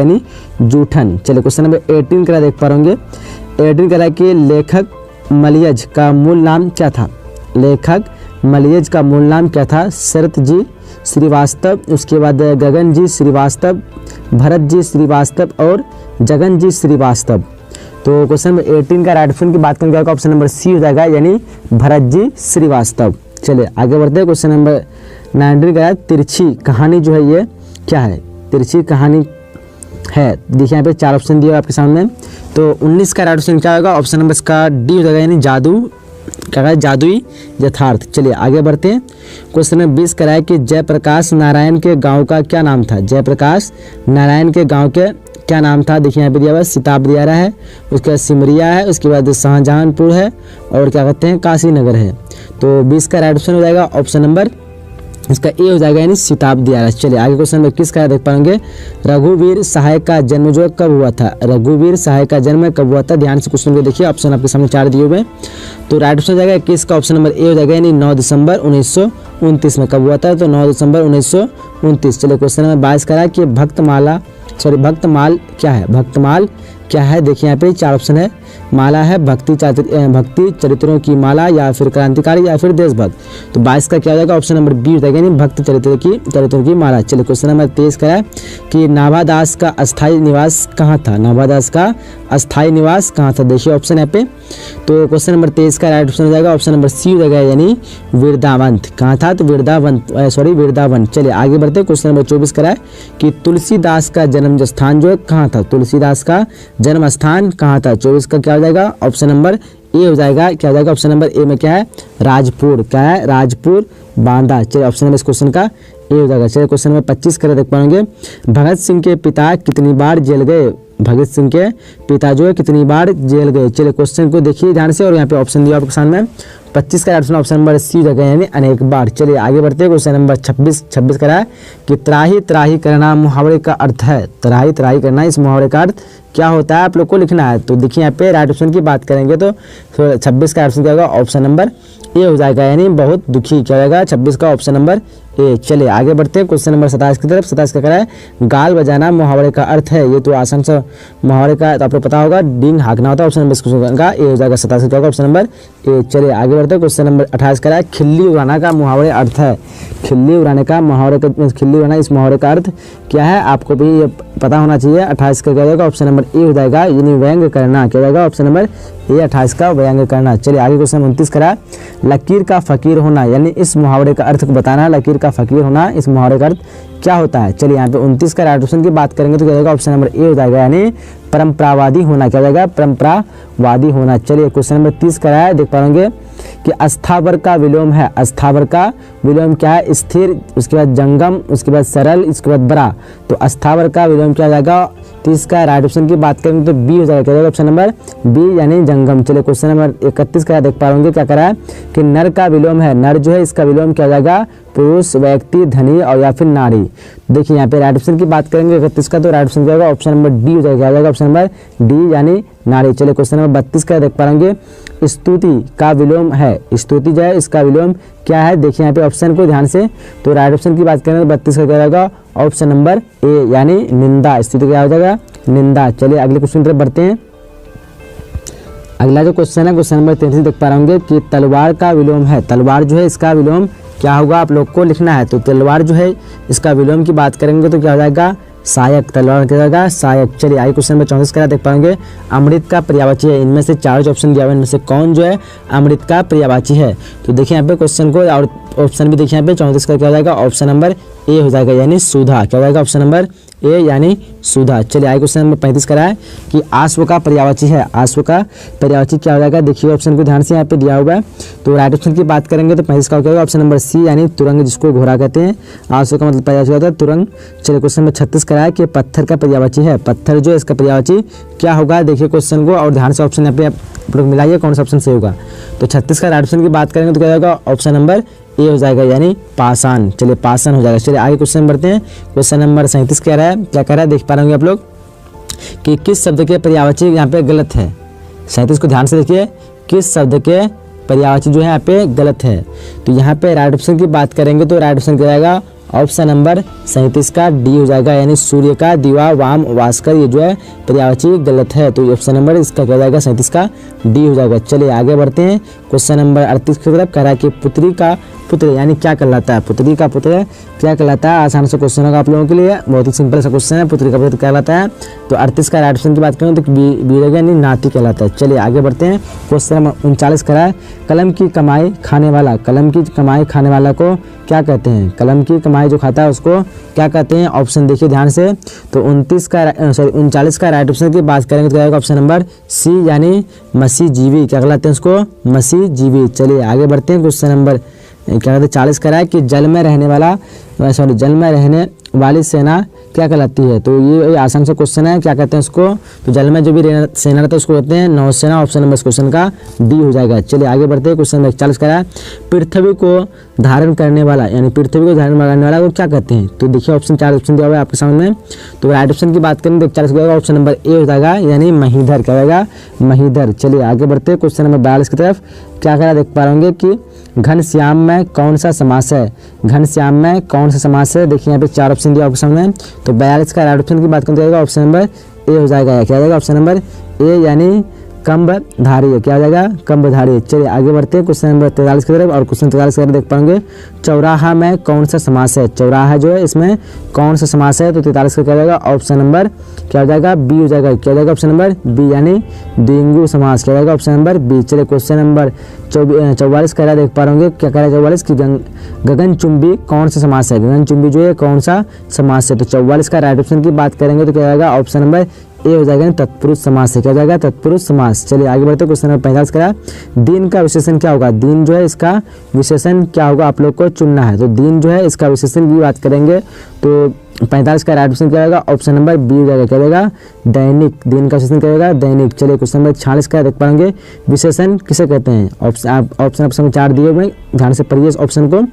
यानी जूठन। चलिए question number 18 करा देख पा रहे होंगे। 18 करा कि लेखक मलयज का मूल नाम क्या था। लेखक मलयज का मूल नाम क्या था। शरत जी श्रीवास्तव, उसके बाद गगन जी श्रीवास्तव, भरत जी श्रीवास्तव और जगन जी श्रीवास्तव। तो क्वेश्चन नंबर 18 का राइट ऑप्शन की बात करेंगे ऑप्शन नंबर सी हो जाएगा यानी भरत जी श्रीवास्तव। चलिए आगे बढ़ते हैं। क्वेश्चन नंबर 19 का तिरछी कहानी जो है ये क्या है। तिरछी कहानी है, देखिए यहाँ पे 4 ऑप्शन दिए आपके सामने। तो 19 का राइट ऑप्शन क्या होगा ऑप्शन नंबर इसका डी हो जाएगा यानी जादू क्या है जादुई यथार्थ। चलिए आगे बढ़ते हैं। क्वेश्चन नंबर 20 का है कि जयप्रकाश नारायण के गांव का क्या नाम था। जयप्रकाश नारायण के गांव के क्या नाम था। देखिए यहाँ पे दिया हुआ सिताब दिया रहा है, उसके बाद सिमरिया है, उसके बाद शाहजहानपुर है और क्या कहते हैं काशी नगर है। तो 20 का राइट ऑप्शन हो जाएगा ऑप्शन नंबर इसका ए हो जाएगा यानी सिताब दिया रहा है। चलिए आगे क्वेश्चन नंबर 21 का देख पाएंगे। रघुवीर सहाय का जन्म जो कब हुआ था। रघुवीर सहाय का जन्म कब हुआ था। ध्यान से क्वेश्चन को देखिए, ऑप्शन आपके सामने 4 दिए हुए। तो राइट ऑप्शन हो जाएगा 21 का ऑप्शन नंबर ए हो जाएगा यानी 9 दिसंबर 1929 में कब हुआ था। तो 9 दिसंबर 1929। चलिए क्वेश्चन नंबर 22 का कि भक्तमाल क्या है। भक्तमाल क्या है। देखिए यहाँ पे 4 ऑप्शन है। माला है भक्ति चरित्रों की माला या फिर क्रांतिकारी या फिर देशभक्त। तो 22 का क्या हो जाएगा ऑप्शन नंबर बी हो जाएगा यानी भक्त चरित्रों की माला। चलिए क्वेश्चन नंबर 23 का है कि नाभादास का अस्थायी निवास कहाँ था। नाभादास का अस्थायी निवास कहाँ था। देखिए ऑप्शन यहाँ पे। तो क्वेश्चन नंबर 23 का राइट ऑप्शन हो जाएगा ऑप्शन नंबर सी हो जाएगा यानी वृंदावन। कहाँ था तो वृंदावन। चलिए आगे बढ़ते। क्वेश्चन नंबर 24 का है कि तुलसीदास का जन्म स्थान जो है कहाँ था। तुलसीदास का जन्म स्थान कहाँ था। 24 का क्या हो जाएगा ऑप्शन नंबर ए हो जाएगा। क्या हो जाएगा ऑप्शन नंबर ए में क्या है राजपुर। क्या है राजपुर बांदा। चलिए ऑप्शन नंबर इस क्वेश्चन का ए हो जाएगा। चलिए क्वेश्चन नंबर 25 कर देख पाएंगे। भगत सिंह के पिता कितनी बार जेल गए। भगत सिंह के पिता जो है कितनी बार जेल गए। चलिए क्वेश्चन को देखिए ध्यान से और यहाँ पे ऑप्शन दिया आपके सामने। 25 का ऑप्शन नंबर सी जगह यानी अनेक बार। चलिए आगे बढ़ते हैं। क्वेश्चन नंबर 26 करा है कि त्राही त्राही करना मुहावरे का अर्थ है। त्राही त्राही करना इस मुहावरे का अर्थ क्या होता है आप लोग को लिखना है। तो देखिए यहाँ पे राइट ऑप्शन की बात करेंगे तो 26 का ऑप्शन क्या होगा ऑप्शन नंबर ए हो जाएगा यानी बहुत दुखी। क्या होगा 26 का ऑप्शन नंबर ए। चलिए आगे बढ़ते हैं। क्वेश्चन नंबर 27 की तरफ। 27 का करा है गाल बजाना मुहावरे का अर्थ है। ये तो आसान सा मुहावरे का तो आपको पता होगा डींग हाँकना होता है। ऑप्शन नंबर का ए हो जाएगा 27 का ऑप्शन नंबर ए। चलिए आगे बढ़ते हैं। क्वेश्चन नंबर 28 करा है खिल्ली उड़ाना का मुहावरे अर्थ है। खिल्ली उड़ाने का मुहावरे का खिल्ली उड़ाना इस मुहावरे का अर्थ क्या है आपको भी ये पता होना चाहिए। 28 का क्या होगा ऑप्शन नंबर ए हो जाएगा यानी व्यंग करना। क्या होगा ऑप्शन नंबर ए 28 का व्यंग करना। चलिए आगे क्वेश्चन 29 करा लकीर का फकीर होना यानी इस मुहावरे का अर्थ को बताना। लकीर का फकीर होना इस मुहावरे का अर्थ क्या होता है। चलिए यहाँ पे 29 का राइट ऑप्शन की बात करेंगे तो क्या होगा ऑप्शन नंबर ए हो जाएगा यानी परंपरावादी होना। क्या हो जाएगा परंपरावादी होना। चलिए क्वेश्चन नंबर 30 करा है देख पाएंगे कि अस्थावर का विलोम है। अस्थावर का विलोम क्या है स्थिर, उसके बाद जंगम, उसके बाद सरल, इसके बाद बड़ा। तो अस्थावर का विलोम क्या हो जाएगा। 30 का राइट ऑप्शन की बात करेंगे तो बी हो जाएगा। क्या होगा ऑप्शन नंबर बी यानी जंगम। चलिए क्वेश्चन नंबर 31 का देख पाएंगे क्या करा है कि नर का विलोम है। नर जो है इसका विलोम क्या हो जाएगा पुरुष, व्यक्ति, धनी और या फिर नारी। देखिए यहाँ पे राइट ऑप्शन की बात करेंगे 31 का तो राइट ऑप्शन क्या होगा ऑप्शन नंबर डी हो जाएगा। क्या हो जाएगा ऑप्शन नंबर डी यानी नारी। चलिए क्वेश्चन नंबर 32 का देख पाएंगे स्तुति का विलोम है। स्तुति जो है इसका विलोम क्या है। देखिए यहाँ पे ऑप्शन को ध्यान से। तो राइट ऑप्शन की बात करें तो 32 का क्या रहेगा ऑप्शन नंबर ए यानी निंदा। स्तुति क्या हो जाएगा निंदा। चलिए अगले क्वेश्चन की तरफ बढ़ते हैं। अगला जो क्वेश्चन है क्वेश्चन नंबर 33 देख पा रहे होंगे कि तलवार का विलोम है। तलवार जो है इसका विलोम क्या होगा आप लोग को लिखना है। तो तलवार जो है इसका विलोम की बात करेंगे तो क्या हो जाएगा सहायक। तलवार क्या होगा सहायक। चलिए आगे क्वेश्चन नंबर 34 का देख पाएंगे अमृत का पर्यायवाची है। इनमें से 4 ऑप्शन दिया हुआ है इनमें से कौन जो है अमृत का पर्यायवाची है। तो देखिए यहाँ पे क्वेश्चन को और ऑप्शन भी देखिए यहाँ पे 34 का क्या हो जाएगा ऑप्शन नंबर ए हो जाएगा यानी सुधा। क्या हो जाएगा ऑप्शन नंबर ए यानी सुधा। चलिए आगे क्वेश्चन नंबर 35 करा है कि आश्व का पर्यायवाची है। आश्व का पर्यायवाची क्या हो जाएगा देखिए ऑप्शन को ध्यान से यहाँ पे दिया हुआ है। तो राइट ऑप्शन की बात करेंगे तो 35 का क्या होगा ऑप्शन नंबर सी यानी तुरंग जिसको घोड़ा कहते हैं। आश्व का मतलब पर्यायवाची होता है तुरंग। चलिए क्वेश्चन नंबर 36 करा है कि पत्थर का पर्यायवाची है। पत्थर जो इसका पर्यायवाची क्या होगा देखिए क्वेश्चन को और ध्यान से ऑप्शन यहाँ पे आप लोग मिलाइए कौन सा ऑप्शन सही होगा। तो 36 का राइट ऑप्शन की बात करेंगे तो क्या होगा ऑप्शन नंबर ए हो जाएगा यानी पाषाण। चलिए पाषाण हो जाएगा। चलिए आगे क्वेश्चन बढ़ते हैं। क्वेश्चन नंबर 37 कह रहा है क्या कह रहा है देख पा रहे होंगे आप लोग कि किस शब्द के पर्यायवाची यहाँ पे गलत है। 37 को ध्यान से देखिए किस शब्द के पर्यायवाची जो है यहाँ पे गलत है। तो यहाँ पे राइट ऑप्शन की बात करेंगे तो राइट ऑप्शन क्या जाएगा ऑप्शन नंबर 37 का डी हो जाएगा, यानी सूर्य का दिवा वाम भास्कर, ये जो है पर्यायवाची गलत है। तो ऑप्शन नंबर इसका क्या हो जाएगा 37 का डी हो जाएगा। चलिए आगे बढ़ते हैं क्वेश्चन नंबर 38 की तरफ। कह रहा है कि पुत्री का पुत्र यानी क्या कहलाता है, पुत्री का पुत्र क्या कहलाता है। आसान से क्वेश्चन होगा आप लोगों के लिए, बहुत ही सिंपल सा क्वेश्चन है। पुत्री का पुत्र कहलाता है, तो 38 का राइट ऑप्शन की बात करें तो बी रहेगा, यानी नाती कहलाता है। चलिए आगे बढ़ते हैं क्वेश्चन नंबर 39 करा है, कलम की कमाई खाने वाला, कलम की कमाई खाने वाला को क्या कहते हैं। कलम की कमाई जो खाता है उसको क्या कहते हैं। ऑप्शन देखिए ध्यान से, तो 39 का राइट ऑप्शन की बात करेंगे तो क्या आएगा ऑप्शन नंबर सी, यानी मसीहजीवी क्या कहलाते हैं उसको, मसीहजीवी। चलिए आगे बढ़ते हैं क्वेश्चन नंबर क्या कहते हैं 40 करा है कि जल में रहने वाली सेना क्या कहलाती है। तो ये आसान सा क्वेश्चन है, क्या कहते हैं उसको, तो जल में जो भी सेना रहता है उसको कहते हैं नौसेना। ऑप्शन नंबर इस क्वेश्चन का डी हो जाएगा। चलिए आगे बढ़ते हैं क्वेश्चन नंबर 41 करा है, पृथ्वी को धारण करने वाला यानी पृथ्वी को धारण करने वाला को क्या कहते हैं। तो देखिए ऑप्शन 4 ऑप्शन दिया हुआ है आपके सामने, तो राइट ऑप्शन की बात करें तो 41 का ऑप्शन नंबर ए हो जाएगा, यानी महीधर क्या होगा, महीधर। चलिए आगे बढ़ते हैं क्वेश्चन नंबर 42 की तरफ। क्या करा देख पा रहे कि घनश्याम में कौन सा समास है, घनश्याम में कौन सा समास है। देखिए यहाँ पे 4 ऑप्शन दिया आपके सामने, तो 42 का राइट ऑप्शन की बात करें तो ऑप्शन नंबर ए हो जाएगा। क्या हो जाएगा ऑप्शन नंबर ए, यानी कम्बधारी, क्या हो जाएगा कम्बधारी। चलिए आगे बढ़ते हैं क्वेश्चन नंबर 43 की तरफ, और क्वेश्चन 43 की तरफ देख पाएंगे चौराहा में कौन सा समास है। चौराहा जो है इसमें कौन सा समास है, तो 43 का क्या हो जाएगा ऑप्शन नंबर क्या हो जाएगा बी हो जाएगा। क्या हो जाएगा ऑप्शन नंबर बी, यानी द्विगु समास क्या हो जाएगा ऑप्शन नंबर बी। चलिए क्वेश्चन नंबर 44 कह रहा देख पा रहे क्या कह रहा है 44 की गगनचुंबी कौन सा समास है। गगनचुंबी जो है कौन सा समास है, तो 44 का राइट ऑप्शन की बात करेंगे तो क्या जाएगा ऑप्शन नंबर ए हो जाएगा, तत्पुरुष समास से क्या हो जाएगा तत्पुरुष समास। चलिए आगे बढ़ते हैं क्वेश्चन नंबर 45 करा, दिन का विशेषण क्या होगा। दिन जो है इसका विशेषण क्या होगा आप लोग को चुनना है, तो दिन जो है इसका विशेषण की बात करेंगे तो 45 का राइट ऑप्शन क्या होगा ऑप्शन नंबर बी हो जाएगा। क्या रहेगा दैनिक, दिन का विशेषण क्या होगा दैनिक। चलिए क्वेश्चन नंबर 46 का देख पाएंगे विशेषण किसे कहते हैं। ऑप्शन 4 दिए हुए, ध्यान से पढ़िए इस ऑप्शन को।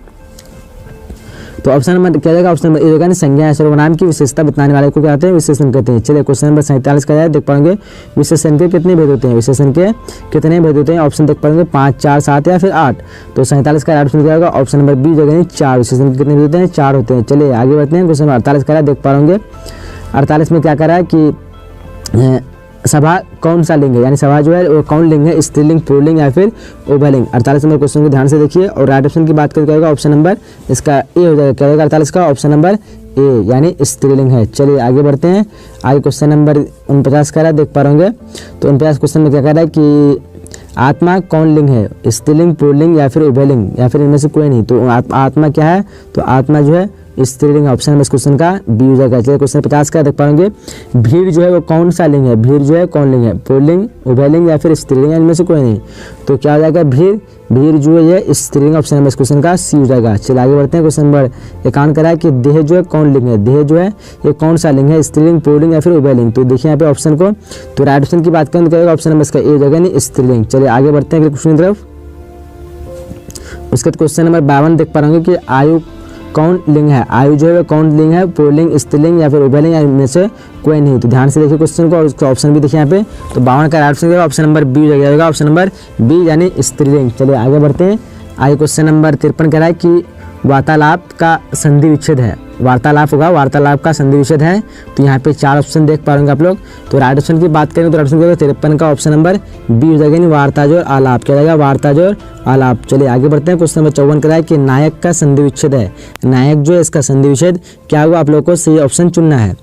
तो ऑप्शन नंबर क्या जाएगा ऑप्शन नंबर ए होगा, संज्ञा सर्वनाम की विशेषता बताने वाले को क्या कहते हैं विशेषण कहते हैं। चलिए क्वेश्चन नंबर 47 का है देख पाएंगे विशेषण के कितने भेद होते हैं, विशेषण के कितने भेद होते हैं। ऑप्शन देख पाएंगे 5, 4, 7 या फिर 8। तो 47 का राइट ऑप्शन क्या होगा ऑप्शन नंबर बी जगह 4। विशेषण के कितने भेद होते हैं 4 होते हैं। चलिए आगे बढ़ते हैं क्वेश्चन नंबर 48 का देख पाएंगे 48 में क्या कर रहा है कि सभा कौन सा लिंग है, यानी सभा जो है वो कौन लिंग है, स्त्रीलिंग पुल्लिंग या फिर उभयलिंग। 48 नंबर क्वेश्चन को ध्यान से देखिए, और राइट ऑप्शन की बात करके ऑप्शन नंबर इसका ए हो जाएगा। क्या होगा 48 का ऑप्शन नंबर ए, यानी स्त्रीलिंग है। चलिए आगे बढ़ते हैं, आगे क्वेश्चन नंबर 49 का देख पा रहे तो 49 क्वेश्चन में क्या कह रहा है कि आत्मा कौन लिंग है, स्त्रीलिंग पुल्लिंग या फिर उभयलिंग या फिर इनमें से कोई नहीं। तो आत्मा क्या है, तो आत्मा जो है स्त्रीलिंग। ऑप्शन नंबर इस क्वेश्चन का बी हो जाएगा। चलिए क्वेश्चन 50 का देख पाएंगे भीड़ जो है वो कौन सा लिंग है, भीड़ जो है कौन लिंग है, पुल्लिंग उभयलिंग या फिर स्त्रीलिंग, इनमें से कोई नहीं। तो क्या हो जाएगा भीड़ जो है ये स्त्रीलिंग। ऑप्शन नंबर इस क्वेश्चन का सी हो जाएगा। चलिए आगे बढ़ते हैं क्वेश्चन नंबर 51 करा है कि देह जो है कौन लिंग है, देह जो है ये कौन सा लिंग है, स्त्रीलिंग पुल्लिंग या फिर उभयलिंग। तो देखिए यहाँ पे ऑप्शन को, तो राइट ऑप्शन की बात करें तो क्या होगा ऑप्शन नंबर इसका ए हो जाएगा, यानी स्त्रीलिंग। चलिए आगे बढ़ते हैं अगले क्वेश्चन की तरफ। उसके बाद क्वेश्चन नंबर 52 देख पा रहे कि आयु कौन लिंग है, आयु जो है कौन लिंग है, पुल्लिंग स्त्रीलिंग या फिर उभयलिंग या इनमें से कोई नहीं। तो ध्यान से देखिए क्वेश्चन को, और उसका ऑप्शन भी देखिए यहाँ पे। तो 52 का right option option number B हो जाएगा, ऑप्शन नंबर बी यानी स्त्रीलिंग। चलिए आगे बढ़ते हैं, आगे क्वेश्चन नंबर 53 कह रहा है कि वार्तालाप का संधि विच्छेद है, वार्तालाप होगा, वार्तालाप का संधि विच्छेद है। तो यहाँ पे 4 ऑप्शन देख पा रहे हैं आप लोग। तो राइट ऑप्शन की बात करें तो राइट ऑप्शन 53 का ऑप्शन नंबर बी हो जाएगा, यानी वार्ता जोड़ आलाप। क्या जाएगा वार्ता जोड़ आलाप। चलिए आगे बढ़ते हैं, क्वेश्चन नंबर 54 का है कि नायक का संधि विच्छेद है, नायक जो है इसका संधि विच्छेद क्या हुआ आप लोग को सही ऑप्शन चुनना है।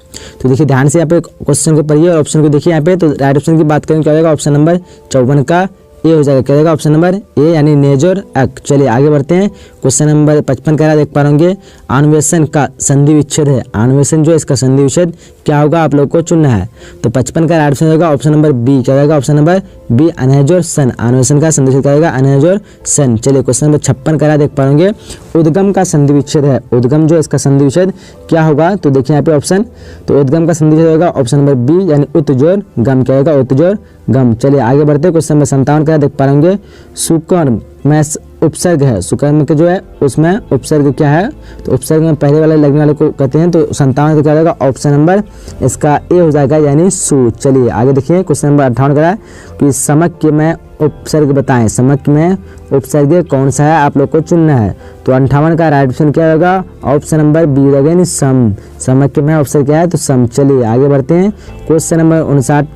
तो देखिए ध्यान से यहाँ पे क्वेश्चन को पढ़िए और ऑप्शन को देखिए यहाँ पे। तो राइट ऑप्शन की बात करें क्या होगा ऑप्शन नंबर 54 का ए हो जाएगा। क्या जाएगा ऑप्शन नंबर ए, यानी नेजर अक। चलिए आगे बढ़ते हैं, क्वेश्चन नंबर 55 का देख पा रहे अन्वेषण का संधि विच्छेद है, अन्वेषण जो है इसका संधि विच्छेद क्या होगा आप लोग को चुनना है। तो 55 का राइट ऑप्शन होगा ऑप्शन नंबर बी। क्या जाएगा ऑप्शन नंबर बी अनहजोर सन, अन्वेषण का संधि विच्छेद क्या होगा अनहजोर सन। चलिए क्वेश्चन नंबर 56 का देख पा रहे उद्गम का संधि विच्छेद है, उद्गम जो इसका संधि विच्छेद क्या होगा। तो देखिए यहाँ पे ऑप्शन, तो उद्गम का संधि विच्छेद होगा ऑप्शन नंबर बी, यानी उत्जोर गम। क्या होगा उत्जोर गम। चलिए आगे बढ़ते हैं, क्वेश्चन नंबर 57 का देख पा रहे सुकर्म में उपसर्ग है, सुकर्म के जो है उसमें उपसर्ग क्या है। तो उपसर्ग में पहले वाले लगने वाले को कहते हैं। तो 57 क्या होगा ऑप्शन नंबर इसका ए हो जाएगा, यानी सु। चलिए आगे देखिए, क्वेश्चन नंबर 58 का है कि समक में उपसर्ग बताएं। समक में उपसर्ग कौन सा है आप लोग को चुनना है। तो 58 का राइट ऑप्शन क्या होगा, ऑप्शन नंबर बी होगा, यानी सम। समक में उपसर्ग क्या है, तो सम। चलिए आगे बढ़ते हैं। क्वेश्चन नंबर 59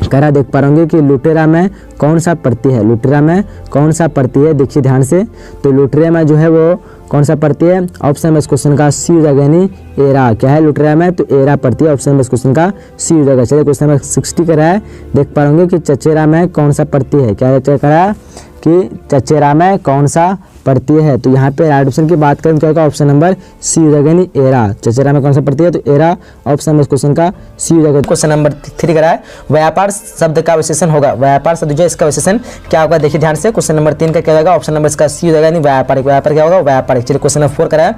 करा देख पा रहे कि लुटेरा में कौन सा प्रत्यय है। लुटेरा में कौन सा प्रत्यय है, देखिए ध्यान से। तो लुटेरा में जो है वो कौन सा प्रत्यय है, ऑप्शन में इस क्वेश्चन का सी हो जाएगा, यानी एरा। क्या है लुटेरा में, तो एरा प्रत्यय, ऑप्शन में इस क्वेश्चन का सी हो जाएगा। चलिए क्वेश्चन नंबर 60 करा है, देख पा रहे कि चचेरा में कौन सा प्रत्यय है। क्या करा है कि चचेरा में कौन सा प्रत्यय है। तो यहाँ पे राइट ऑप्शन की बात करें क्या होगा, ऑप्शन नंबर सी हो जाएगा, यानी एरा। चचेरा में कौन सा प्रत्यय है, तो एरा, ऑप्शन में इस क्वेश्चन का सी हो जाएगा। क्वेश्चन नंबर 3 करा है, व्यापार शब्द का विशेषण होगा। व्यापार शब्द जो है इसका विशेषण क्या होगा, देखिए ध्यान से। क्वेश्चन नंबर 3 का क्या होगा, ऑप्शन नंबर इसका सी हो जाएगा, यानी व्यापारिक। व्यापार क्या होगा, व्यापारिक। चलिए क्वेश्चन नंबर 4 करा है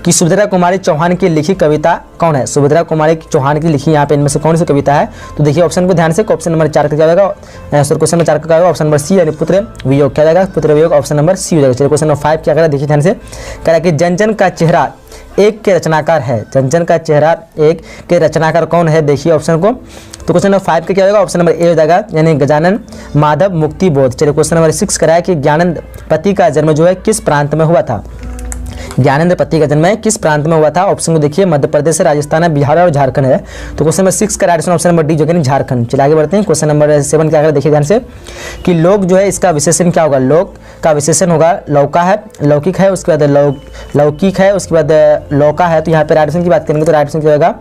कि सुभद्रा कुमारी चौहान की लिखी कविता कौन है। सुभद्रा कुमारी चौहान की लिखी यहाँ पे इनमें से कौन सी कविता है। तो देखिए ऑप्शन को ध्यान से, ऑप्शन नंबर 4 का क्या होगा, क्वेश्चन नंबर 4 का क्या होगा, ऑप्शन नंबर सी, यानी पुत्र वियोग। क्या जाएगा, पुत्र वियोग, ऑप्शन नंबर सी हो जाएगा। चलिए क्वेश्चन नंबर 5 क्या करा, देखिए ध्यान से। कह रहा कि जन जन का चेहरा एक के रचनाकार है। जन जन का चेहरा एक के रचनाकार कौन है, देखिए ऑप्शन को। तो क्वेश्चन नंबर 5 का क्या होगा, ऑप्शन नंबर ए हो जाएगा, यानी गजानन माधव मुक्ति बोध। चलिए क्वेश्चन नंबर 6 कराया कि ज्ञानंद पति का जन्म जो है किस प्रांत में हुआ था। ज्ञानेंद्र पति का जन्म किस प्रांत में हुआ था। ऑप्शन को देखिए, मध्य प्रदेश है, राजस्थान है, बिहार और झारखंड है। तो क्वेश्चन नंबर 6 का राइट ऑप्शन नंबर डी जो है झारखंड। चलिए आगे बढ़ते हैं। क्वेश्चन नंबर 7 क्या है, देखिए ध्यान से कि लोक जो है इसका विशेषण क्या होगा। लोक का विशेषण होगा लौका है, लौकिक है, उसके बाद लौकिक है, उसके बाद लौका है। तो यहाँ पे राइट ऑप्शन की बात करेंगे तो राइट ऑप्शन क्या होगा,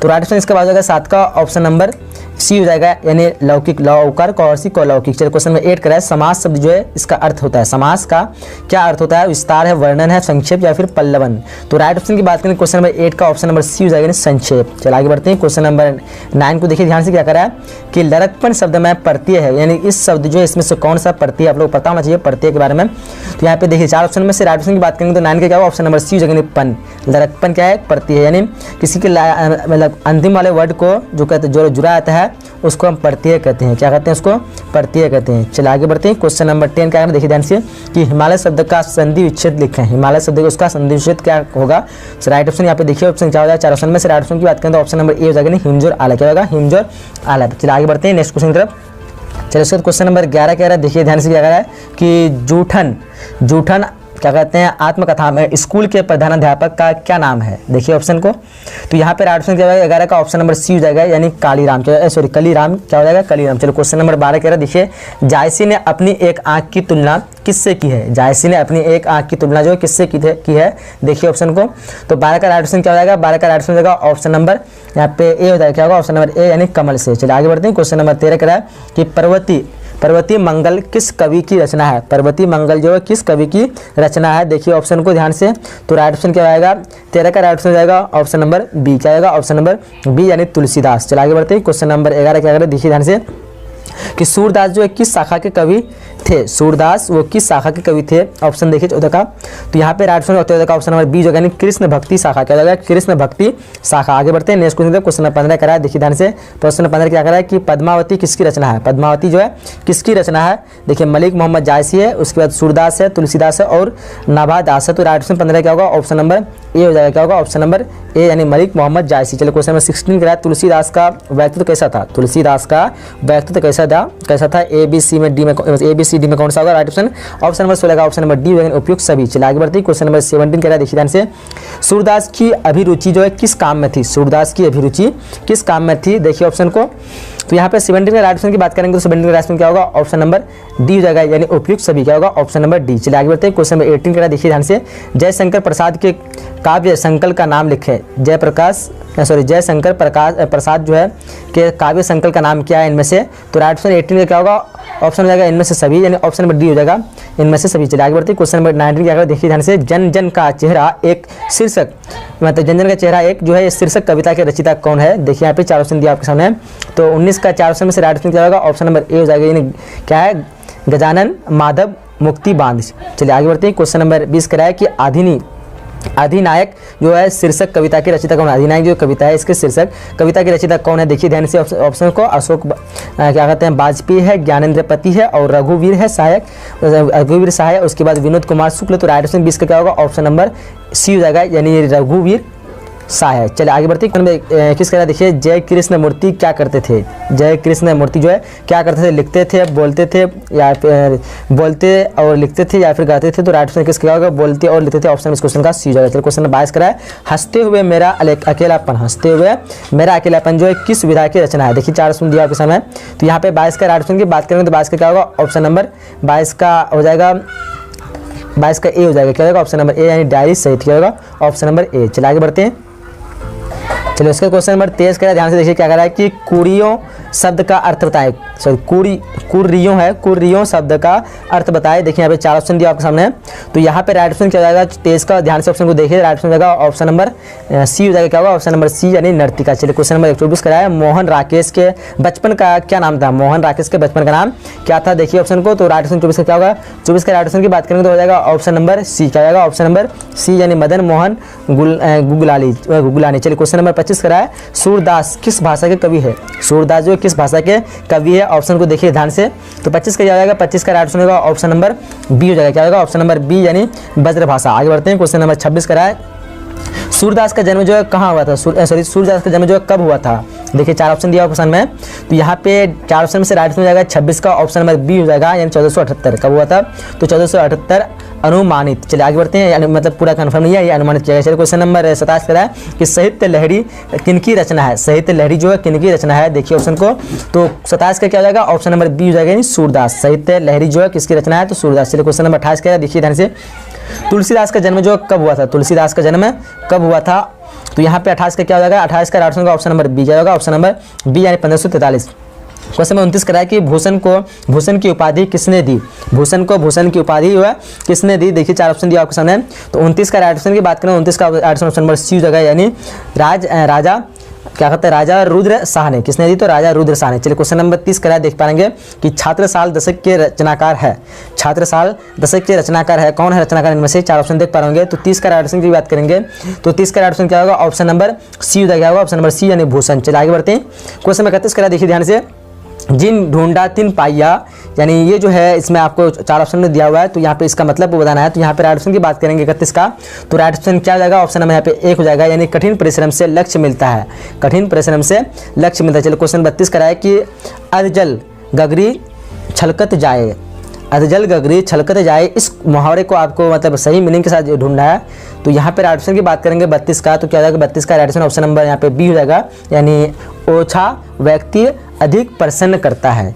तो राइट ऑप्शन इसके बाद होगा 7 का ऑप्शन नंबर सी हो जाएगा, यानी लौकिक, लौकर, कौरसिक और लौकिक। चलिए क्वेश्चन नंबर 8 करा है, समास शब्द जो है इसका अर्थ होता है। समास का क्या अर्थ होता है, विस्तार है, वर्णन है, संक्षेप या फिर पल्लवन। तो राइट ऑप्शन की बात करें क्वेश्चन नंबर 8 का ऑप्शन नंबर सी हो जाएगा, संक्षेप। चलिए आगे बढ़ते हैं। क्वेश्चन नंबर 9 को देखिए ध्यान से, क्या करा है कि लड़कपन शब्द में प्रत्यय है, यानी इस शब्द जो है इसमें से कौन सा प्रत्यय आप लोग पता होना चाहिए प्रत्यय के बारे में। तो यहाँ पे देखिए 4 ऑप्शन में से राइट ऑप्शन की बात करेंगे तो 9 का क्या होगा, ऑप्शन नंबर सी हो जाएगा, पन। लड़कपन क्या है, प्रत्यय है, यानी किसी के मतलब अंतिम वाले वर्ड को जो कहते जो जुड़ा आता है उसको हम प्रत्यय कहते हैं। क्या कहते हैं, उसको प्रत्यय कहते हैं। चलिए आगे बढ़ते हैं। क्वेश्चन नंबर 10 क्या है, देखिए ध्यान से कि हिमालय शब्द का संधि विच्छेद लिखें। हिमालय शब्द का उसका संधि विच्छेद क्या होगा। राइट ऑप्शन यहाँ पे देखिए, ऑप्शन क्या हो जाएगा, 4 ऑप्शन में से राइट ऑप्शन की बात करें तो ऑप्शन नंबर ए हो जाएगा, हिमजोर आला। क्या होगा, हिमजोर आला। चलिए आगे बढ़ते हैं नेक्स्ट क्वेश्चन की तरफ। चलिए उसके बाद क्वेश्चन नंबर 11 कह रहा है, देखिए ध्यान से क्या कह रहा है कि जूठन, जूठन क्या कहते हैं आत्मकथा में स्कूल के प्रधानाध्यापक का क्या नाम है। देखिए ऑप्शन को, तो यहाँ पे राइट ऑप्शन क्या होगा, 11 का ऑप्शन नंबर सी हो जाएगा, यानी कालीराम। सॉरी कलीराम, क्या हो जाएगा, कलीराम। चलो क्वेश्चन नंबर 12 कह रहा है, देखिए जायसी ने अपनी एक आंख की तुलना किससे की है। जायसी ने अपनी एक आंख की तुलना जो है किससे की है, देखिए ऑप्शन को। तो 12 का राइट ऑप्शन क्या हो जाएगा, 12 का राइट ऑप्शन हो जाएगा ऑप्शन नंबर यहाँ पे ए हो जाएगा। क्या होगा, ऑप्शन नंबर ए, यानी कमल से। चलिए आगे बढ़ते हैं। क्वेश्चन नंबर 13 कह रहा है कि पर्वतीय मंगल किस कवि की रचना है। पर्वतीय मंगल जो है किस कवि की रचना है, देखिए ऑप्शन को ध्यान से। तो राइट ऑप्शन क्या आएगा, 13 का राइट ऑप्शन हो जाएगा ऑप्शन नंबर बी। क्या आएगा, ऑप्शन नंबर बी, यानी तुलसीदास। चलिए आगे बढ़ते हैं। क्वेश्चन नंबर 11 क्या करें, देखिए ध्यान से कि सूरदास जो है किस शाखा के कवि थे। सूरदास वो किस शाखा के कवि थे, ऑप्शन देखिए 14 का। तो यहाँ पे राइट ऑप्शन का ऑप्शन नंबर बी जो है, कृष्ण भक्ति शाखा। क्या होगा, कृष्ण भक्ति शाखा। आगे बढ़ते हैं नेक्स्ट क्वेश्चन। क्वेश्चन नंबर 15 करा है, देखिए ध्यान से। क्वेश्चन नंबर 15 क्या करा है कि पद्मावती किसकी रचना है। पद्मावती जो है किसकी रचना है, देखिए मलिक मोहम्मद जायसी है, उसके बाद सूरदास है, तुलसीदास है और नाभादास है। तो राइट ऑप्शन 15 क्या होगा, ऑप्शन नंबर ए हो जाएगा। क्या होगा, ऑप्शन नंबर ए, यानी मलिक मोहम्मद जायसी। चलिए क्वेश्चन नंबर 16 करा है, तुलसीदास का व्यक्तित्व कैसा था। तुलसीदास का व्यक्तित्व कैसा था, ए बी सी में डी में, ए बी सी डी में कौन सा होगा राइट ऑप्शन, ऑप्शन नंबर 16 का ऑप्शन नंबर डी, उपयुक्त सभी। चलिए आगे बढ़ते हैं। क्वेश्चन नंबर 17 कह रहा है, देखिए ध्यान से सूरदास की अभिरुचि जो है किस काम में थी। सूरदास की अभिरुचि किस काम में थी, देखिए ऑप्शन को। तो यहाँ पे 17 का राइट ऑप्शन की बात करेंगे तो 17 का राइट ऑप्शन क्या होगा, ऑप्शन नंबर डी हो जाएगा, यानी उपयुक्त सभी। क्या होगा, ऑप्शन नंबर डी। चलिए आगे बढ़ते हैं। क्वेश्चन नंबर 18 कह रहा है, देखिए ध्यान से जयशंकर प्रसाद के काव्य संकल का नाम लिखें। जयशंकर प्रसाद जो है के काव्य संकल का नाम क्या है इनमें से। तो राइट ऑप्शन 18 का क्या होगा, ऑप्शन हो जाएगा इनमें से सभी, यानी ऑप्शन नंबर डी हो जाएगा, इनमें से सभी। चलिए आगे बढ़ते हैं। क्वेश्चन नंबर 19 क्या, देखिए ध्यान से जन जन का चेहरा एक शीर्षक, मतलब जन जन का चेहरा एक जो है शीर्षक कविता के रचयिता कौन है। देखिए यहाँ पे 4 ऑप्शन दिया आपके सामने। तो 19 का 4 ऑप्शन में से राइट ऑप्शन क्या होगा, ऑप्शन नंबर ए हो जाएगा, यानी क्या है, गजानन माधव मुक्ति बांध। चलिए आगे बढ़ते हैं। क्वेश्चन नंबर 20 करा है कि अधिनायक जो है शीर्षक कविता के रचयिता कौन है। अधिनायक जो कविता है इसके शीर्षक कविता के रचयिता कौन है, देखिए ध्यान से ऑप्शन को। अशोक क्या कहते हैं वाजपेयी है, ज्ञानेंद्र पति है और रघुवीर है सहायक, रघुवीर सहाय, उसके बाद विनोद कुमार शुक्ल। तो राइट ऑप्शन 20 का क्या होगा, ऑप्शन नंबर सी हो जाएगा, यानी रघुवीर सा है। चलिए आगे बढ़ते हैं। किस कह देखिए, जय कृष्ण मूर्ति क्या करते थे। जय कृष्ण मूर्ति जो है क्या करते थे, लिखते थे, बोलते थे, या फिर बोलते और लिखते थे या फिर गाते थे। तो राइट ऑप्शन किसका होगा, बोलते और लिखते थे। ऑप्शन इस क्वेश्चन का सी जाएगा। चलिए क्वेश्चन 22 करा है, हंसते हुए मेरा अकेलापन, हंसते हुए मेरा अकेलापन जो है किस विधा की रचना है। देखिए 4 ऑप्शन दिया आपके सामने। तो यहाँ पे 22 का राइट ऑप्शन की बात करेंगे तो 22 का क्या होगा, ऑप्शन नंबर 22 का हो जाएगा, 22 का ए हो जाएगा। क्या होगा, ऑप्शन नंबर ए, यानी डायरी सही क्या होगा, ऑप्शन नंबर ए। चलिए आगे बढ़ते हैं। चलिए उसका क्वेश्चन नंबर 23 का ध्यान से देखिए क्या कर रहा है कि कुरियों शब्द का अर्थ बताए। सॉरी कुरियों है, कुरियों शब्द का अर्थ बताए। देखिए यहाँ पे 4 ऑप्शन दिया आपके सामने। तो यहाँ पे राइट ऑप्शन क्या जाएगा 23 का, ध्यान से ऑप्शन को देखिए। राइट ऑप्शन जाएगा ऑप्शन नंबर सी हो जाएगा। क्या होगा, ऑप्शन नंबर सी यानी नर्तिका। चलिए क्वेश्चन नंबर 124 कराया, मोहन राकेश के बचपन का क्या नाम था। मोहन राकेश के बचपन का नाम क्या था, देखिए ऑप्शन को। तो राइट ऑप्शन 24 का क्या होगा, 24 का राइट ऑप्शन की बात करेंगे तो हो जाएगा ऑप्शन नंबर सी। क्या जाएगा, ऑप्शन नंबर सी यानी मदन मोहन गुगलानी। चलिए क्वेश्चन नंबर 25 कराया, सूरदास किस भाषा के कवि है। सूरदास जो किस भाषा के कवि है, ऑप्शन को देखिए ध्यान से। तो 25 का जाएगा, 25 का राइट ऑप्शन होगा ऑप्शन नंबर बी हो जाएगा। क्या होगा, ऑप्शन नंबर बी यानी ब्रज भाषा। आगे बढ़ते हैं। क्वेश्चन नंबर 26 का है, सूरदास का जन्म जो है कहाँ हुआ था। सूरदास का जन्म जो है कब हुआ था। देखिए 4 ऑप्शन दिया ऑप्शन में। तो यहाँ पे 4 ऑप्शन में से राइट हो जाएगा 26 का ऑप्शन नंबर बी हो जाएगा, यानी 1478 कब हुआ था। तो 1478 अनुमानित। चलिए आगे बढ़ते हैं, मतलब पूरा कंफर्म नहीं है, ये अनुमानित जाएगा। चलिए क्वेश्चन नंबर 27 करा है कि साहित्य लहरी किनकी रचना है। साहित्य लहरी जो है किनकी रचना है, देखिए ऑप्शन को। तो 27 का क्या हो जाएगा, ऑप्शन नंबर बी हो जाएगा, यानी सूरदास। साहित्य लहरी जो है किसकी रचना है, तो सूरदास। चलिए क्वेश्चन नंबर 28 करा है, देखिए ध्यान से, तुलसीदास का जन्म जो कब हुआ था। तुलसीदास का जन्म कब हुआ था। तो यहाँ पे 28 का क्या हो जाएगा, 28 का राइट ऑप्शन नंबर बी जाएगा, ऑप्शन नंबर बी यानी 1543। क्वेश्चन में 29 कराया कि भूषण की उपाधि किसने दी। भूषण की उपाधि हुआ किसने दी। देखिए 4 ऑप्शन दिया आपके सामने। तो 29 का राइट ऑप्शन की बात करें, 29 का राइट ऑप्शन नंबर सी जगह, यानी राजा क्या कहते हैं, राजा रुद्र शाह ने। किसने दी, तो राजा रुद्र शाह ने। चलिए क्वेश्चन नंबर 30 कराया, देख पाएंगे कि छात्रसाल दशक के रचनाकार है। छात्रसाल दशक के रचनाकार है, कौन है रचनाकार, इनमें से 4 ऑप्शन देख पाएंगे। तो 30 का राइट ऑप्शन की बात करेंगे तो 30 का राइट ऑप्शन क्या होगा, ऑप्शन नंबर सी हो जाएगा, ऑप्शन नंबर सी यानी भूषण। चलिए आगे बढ़ते हैं। क्वेश्चन नंबर 31 कराया, देखिए ध्यान से, जिन ढूंढा तिन पाया, यानी ये जो है इसमें आपको 4 ऑप्शन में दिया हुआ है। तो यहाँ पे इसका मतलब बताना है। तो यहाँ पे राइट ऑप्शन की बात करेंगे 31 का। तो राइट ऑप्शन क्या हो जाएगा, ऑप्शन नंबर यहाँ पे 1 हो जाएगा, यानी कठिन परिश्रम से लक्ष्य मिलता है। कठिन परिश्रम से लक्ष्य मिलता है। चलिए क्वेश्चन 32 कराए कि अधजल गगरी छलकत जाए। अधजल गगरी छलकत जाए, इस मुहावरे को आपको मतलब सही मीनिंग के साथ ढूंढना है। तो यहाँ पे राइट ऑप्शन की बात करेंगे 32 का। तो क्या हो जाएगा, 32 का राइट ऑप्शन ऑप्शन नंबर यहाँ पे बी हो जाएगा, यानी ओछा व्यक्ति अधिक प्रसन्न करता है।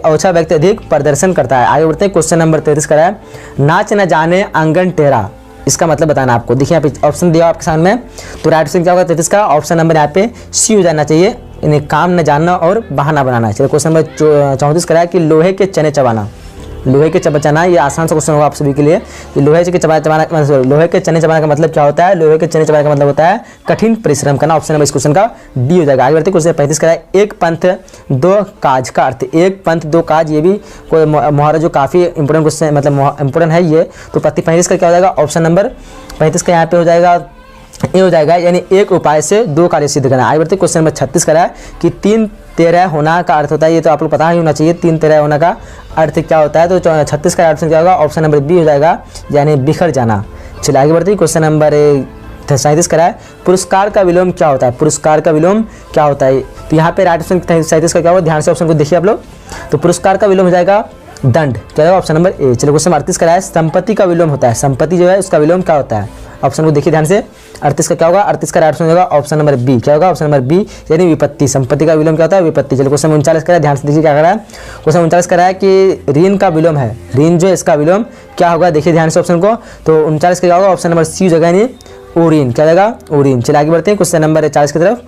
ओछा व्यक्ति अधिक प्रदर्शन करता है। आगे बढ़ते हैं। क्वेश्चन नंबर 33 का है, नाच न जाने आंगन टेरा, इसका मतलब बताना आपको। देखिए यहाँ पे ऑप्शन दिया आपके सामने। तो राइट ऑप्शन क्या होगा 33 का, ऑप्शन नंबर यहाँ पे सी हो जाना चाहिए, यानी काम न जानना और बहाना बनाना। चलिए क्वेश्चन नंबर 34 कराया कि लोहे के चने चबाना। लोहे के चबाना, ये आसान सा क्वेश्चन होगा आप सभी के लिए। लोहे के लोहे के चने चबाना का मतलब क्या होता है। लोहे के चने चबाने का मतलब होता है कठिन परिश्रम करना। ऑप्शन नंबर इस क्वेश्चन का डी हो जाएगा। आगे बढ़ते क्वेश्चन 35 का है, एक पंथ दो काज का अर्थ। एक पंथ दो काज, ये भी कोई मुहावरा जो काफ़ी इंपोर्टेंट क्वेश्चन मतलब इंपोर्टेंट है ये। तो 35 का क्या हो जाएगा, ऑप्शन नंबर 35 का यहाँ पे हो जाएगा ए हो जाएगा, यानी एक उपाय से 2 कार्य सिद्ध करना। आगे बढ़ते क्वेश्चन नंबर 36 का है कि 3 तेरह होना का अर्थ होता है। ये तो आप लोग पता ही होना चाहिए 3 तेरह होना का अर्थ क्या होता है। तो 36 का ऑप्शन क्या होगा, ऑप्शन नंबर बी हो जाएगा, यानी बिखर जाना। चलिए आगे बढ़ते हैं। क्वेश्चन नंबर 37 का है, पुरस्कार का विलोम क्या होता है। पुरस्कार का विलोम क्या होता है। तो यहाँ पे राइट ऑप्शन 37 का क्या होगा, ध्यान से ऑप्शन को देखिए आप लोग। तो पुरस्कार का विलोम हो जाएगा दंड, क्या होगा, ऑप्शन नंबर ए। चलिए क्वेश्चन 38 का है, संपत्ति का विलोम होता है। संपत्ति जो है उसका विलोम क्या होता है, ऑप्शन को देखिए ध्यान से। 38 का क्या होगा, 38 का राइट ऑप्शन होगा ऑप्शन नंबर बी, क्या होगा, ऑप्शन नंबर बी, यानी विपत्ति। संपत्ति का विलोम क्या होता है, विपत्ति। चलिए क्वेश्चन 39 का है, ध्यान से देखिए क्या कर रहा है। क्वेश्चन 39 का है कि ऋण का विलोम है। ऋण जो है इसका विलोम क्या होगा, देखिए ध्यान से ऑप्शन को। तो 39 का क्या होगा, ऑप्शन नंबर सी जगह, यानी ओरिन, क्या जाएगा, ओरिन। चलिए आगे बढ़ते हैं क्वेश्चन नंबर 40 की तरफ।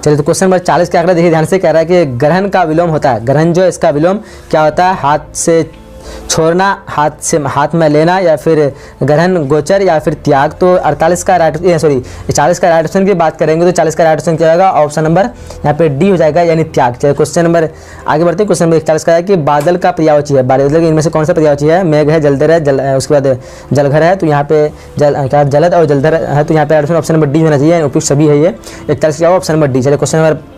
चलिए तो क्वेश्चन नंबर 40 क्या कर रहा है, देखिए ध्यान से, कह रहा है कि ग्रहण का विलोम होता है। ग्रहण जो है इसका विलोम क्या होता है, हाथ से छोड़ना, हाथ में लेना, या फिर ग्रहण, गोचर, या फिर त्याग। तो 40 का राइट ऑप्शन की बात करेंगे तो 40 का राइट ऑप्शन क्या होगा, ऑप्शन नंबर यहाँ पे डी हो जाएगा, यानी त्याग। चलिए क्वेश्चन नंबर आगे बढ़ते हैं। क्वेश्चन नंबर 41 का है कि बादल का पर्यायवाची है। बादल इनमें से कौन सा पर्यायवाची है, मेघ है, जलधर है, उसके बाद जलघर है। तो यहाँ पे जलद और जलधर है। तो यहाँ पे ऑप्शन नंबर डी होना चाहिए, उपयुक्त सभी है ये। 41 क्या होगा, ऑप्शन नंबर डी। चलिए क्वेश्चन नंबर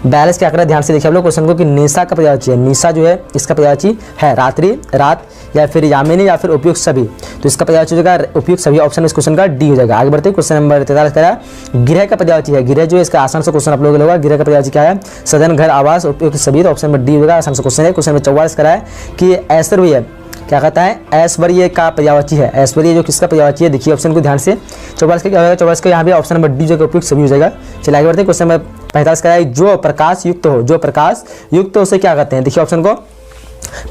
42 क्या कर रहा है, ध्यान से देखिए आप लोग क्वेश्चन को कि निशा का पर्यायवाची है। निशा जो है इसका पर्यायवाची है रात्रि, रात, या फिर यामिनी या फिर उपयुक्त सभी। तो इसका पर्यायवाची हो जाएगा उपयुक्त सभी, ऑप्शन इस क्वेश्चन का डी हो जाएगा। आगे बढ़ते हैं, क्वेश्चन नंबर 43 का है गृह का पर्यायवाची है। गृह जो है इसका आसान से क्वेश्चन आप लोगों को होगा। गृह का पर्यायवाची क्या है? सदन, घर, आवास, उपयुक्त सभी। तो ऑप्शन नंबर डी होगा, आसान से क्वेश्चन है। क्वेश्चन नंबर 44 का है कि ऐश्वर्य क्या कहता है? ऐश्वर्य का पर्यायवाची है। ऐश्वर्य जो किसका पर्यायवाची है? देखिए ऑप्शन को ध्यान से। 44 का क्या होगा? 44 का यहाँ पे ऑप्शन नंबर डी जो उपयुक्त सभी हो जाएगा। चलिए आगे बढ़ते हैं, क्वेश्चन नंबर 45 का है जो प्रकाश युक्त हो। जो प्रकाश युक्त हो उसे क्या कहते हैं? देखिए ऑप्शन को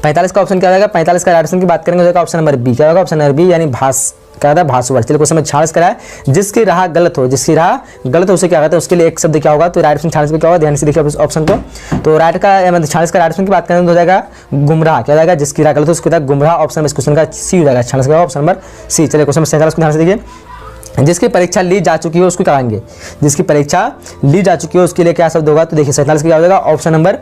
45 का ऑप्शन क्या होगा? 45 का ऑप्शन की बात करेंगे हो जाएगा ऑप्शन नंबर बी। क्या होगा? ऑप्शन नंबर बी यानी भास क्या होता है? भास्वर। चलिए क्वेश्चन नंबर 46 का है जिसकी राह गलत हो। जिसकी राह गलत हो उसे क्या कहते हैं? उसके लिए एक शब्द क्या होगा? तो राइट ऑप्शन 46 में क्या होगा? ध्यान से देखिए ऑप्शन को। तो राइट का मतलब 46 का राइट ऑप्शन की बात करेंगे तो हो जाएगा गुमराह। क्या हो जाएगा? जिसकी राह गलत हो उसके गुमराह। ऑप्शन इस क्वेश्चन का सी हो जाएगा। 46 का ऑप्शन नंबर सी। चलिए क्वेश्चन नंबर 47 को ध्यान से देखिए जिसकी परीक्षा ली जा चुकी हो उसको कहेंगे। जिसकी परीक्षा ली जा चुकी हो उसके लिए क्या शब्द होगा? तो देखिए 47 क्या हो जाएगा? ऑप्शन नंबर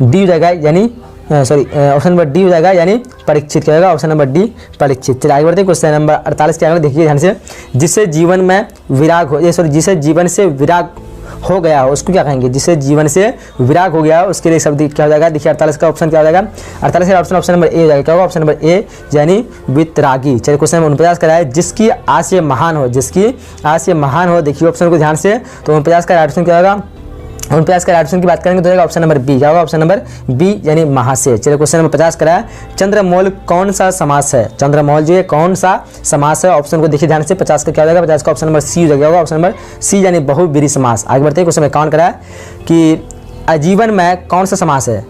डी हो जाएगा यानी ऑप्शन नंबर डी हो जाएगा यानी परीक्षित। क्या होगा? Option number D Parikshit. चलिए आगे बढ़ते हैं, क्वेश्चन नंबर 48 क्या होगा? देखिए ध्यान से जिससे जीवन में विराग हो जिसे जीवन से विराग हो गया हो उसको क्या कहेंगे? जिसे जीवन से विराग हो गया हो उसके लिए शब्द क्या हो जाएगा? देखिए 48 का ऑप्शन क्या हो जाएगा? 48 का ऑप्शन नंबर ए हो जाएगा। क्या होगा? ऑप्शन नंबर ए यानी वितरागी। चलिए क्वेश्चन नंबर 49 का है जिसकी आशय महान हो। जिसकी आशय महान हो। देखिए ऑप्शन को ध्यान से। तो 49 का ऑप्शन क्या होगा? 49 का ऑप्शन की बात करेंगे तो होगा ऑप्शन नंबर बी। क्या होगा? ऑप्शन नंबर बी यानी महाशय। चलिए क्वेश्चन नंबर 50 का है चंद्रमौल कौन सा समास है? चंद्रमौल जो है कौन सा समास है? ऑप्शन को देखिए ध्यान से। 50 का क्या हो जाएगा? 50 का ऑप्शन नंबर सी हो जाएगा। ऑप्शन नंबर सी यानी बहुब्रीहि समास। आगे बढ़ते हैं, क्वेश्चन नंबर 51 का है कि आजीवन में कौन सा समास है?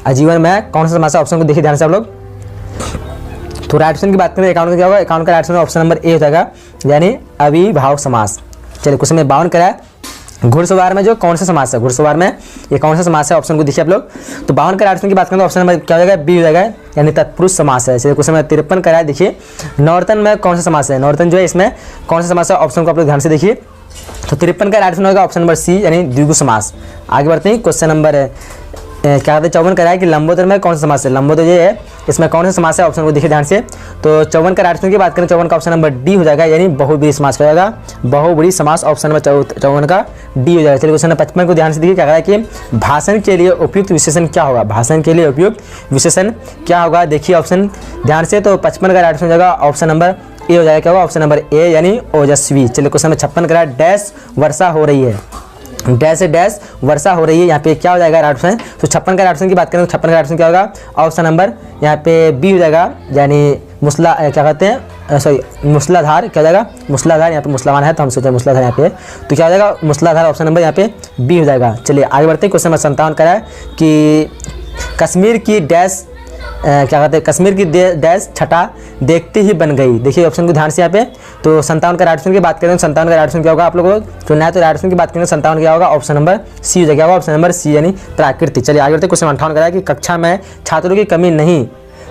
आजीवन में कौन सा समास है? ऑप्शन को देखिए ध्यान से आप लोग। तो राइट ऑप्शन की बात करें 51 का क्या होगा? 51 का राइट ऑप्शन नंबर ए हो जाएगा यानी अविभाव समास। चलिए क्वेश्चन नंबर 52 का है घुड़सवार में जो कौन सा समास है? घुड़सवार में ये कौन सा समास है? ऑप्शन को देखिए आप लोग। तो 52 का ऑप्शन की बात करें तो ऑप्शन नंबर क्या हो जाएगा? बी हो जाएगा यानी तत्पुरुष समास है। चलिए क्वेश्चन नंबर 53 का है देखिए नॉर्थन में कौन सा समास है? नॉर्थन जो है इसमें कौन सा समास है? ऑप्शन को आप लोग ध्यान से देखिए। तो 53 का ऑप्शन होगा ऑप्शन नंबर सी यानी द्विगु समास। आगे बढ़ते हैं, क्वेश्चन नंबर क्या कहते हैं 54 का है कि लंबोदर में कौन सा समास है? लंबोदर ये है इसमें कौन सा समास है? ऑप्शन को देखिए ध्यान से। तो 54 का ऑप्शन की बात करें 54 का ऑप्शन नंबर डी हो जाएगा यानी बहुब्रीहि समास। क्या होगा? बहुब्रीहि समास। ऑप्शन नंबर 54 का डी हो जाएगा। चलिए क्वेश्चन नंबर 55 को ध्यान से देखिए क्या कह रहा है कि भाषण के लिए उपयुक्त विशेषण क्या होगा? भाषण के लिए उपयुक्त विशेषण क्या होगा? देखिए ऑप्शन ध्यान से। तो 55 का ऑप्शन हो जाएगा ऑप्शन नंबर ए हो जाएगा। क्या होगा? ऑप्शन नंबर ए यानी ओजस्वी। चलिए क्वेश्चन नंबर 56 का डैश वर्षा हो रही है। डैश से डैश वर्षा हो रही है। यहाँ पे क्या हो जाएगा ऑप्शन? तो 56 का ऑप्शन की बात करें तो 56 का ऑप्शन क्या होगा? ऑप्शन नंबर यहाँ पे बी हो जाएगा यानी क्या कहते हैं मूसलाधार। क्या हो जाएगा? मूसलाधार। यहाँ पे मूसलावान है तो हम सोचे मूसलाधार यहाँ पे। तो क्या हो जाएगा? मूसलाधार। ऑप्शन नंबर यहाँ पे बी हो जाएगा। चलिए आगे बढ़ते हैं, क्वेश्चन नंबर 57 का है कि कश्मीर की डैश क्या कहते हैं? कश्मीर की डैश छटा देखते ही बन गई। देखिए ऑप्शन को ध्यान से यहाँ पे। तो 57 का राइट ऑप्शन की बात करें तो 57 का राइट ऑप्शन क्या होगा आप लोगों को? तो ना तो राइट ऑप्शन की बात करें तो 57 क्या होगा? ऑप्शन नंबर सी हो जाएगा। ऑप्शन नंबर सी यानी प्राकृतिक। चलिए आगे बढ़ते, क्वेश्चन 58 का है कि कक्षा में छात्रों की कमी नहीं।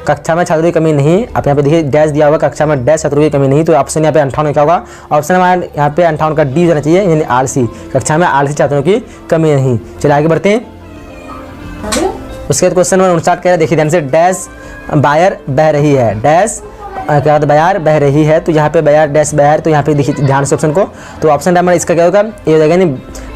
कक्षा में छात्रों की कमी नहीं। आप यहाँ पे देखिए डैश दिया होगा कक्षा में डैश छात्रों की कमी नहीं। तो ऑप्शन यहाँ पे 58 क्या होगा? ऑप्शन नंबर यहाँ पे 58 का डी जाना चाहिए यानी आलसी। कक्षा में आलसी छात्रों की कमी नहीं। चलिए आगे बढ़ते हैं, उसके बाद क्वेश्चन नंबर 59 कह रहा है देखिए ध्यान से डैश बायर बह रही है। डैश क्या होता है? बयार बह रही है। तो यहाँ पे बयार डैश बयार। तो यहाँ पे देखिए ध्यान से ऑप्शन को। तो ऑप्शन नंबर इसका क्या होगा? ये हो जाएगा यानी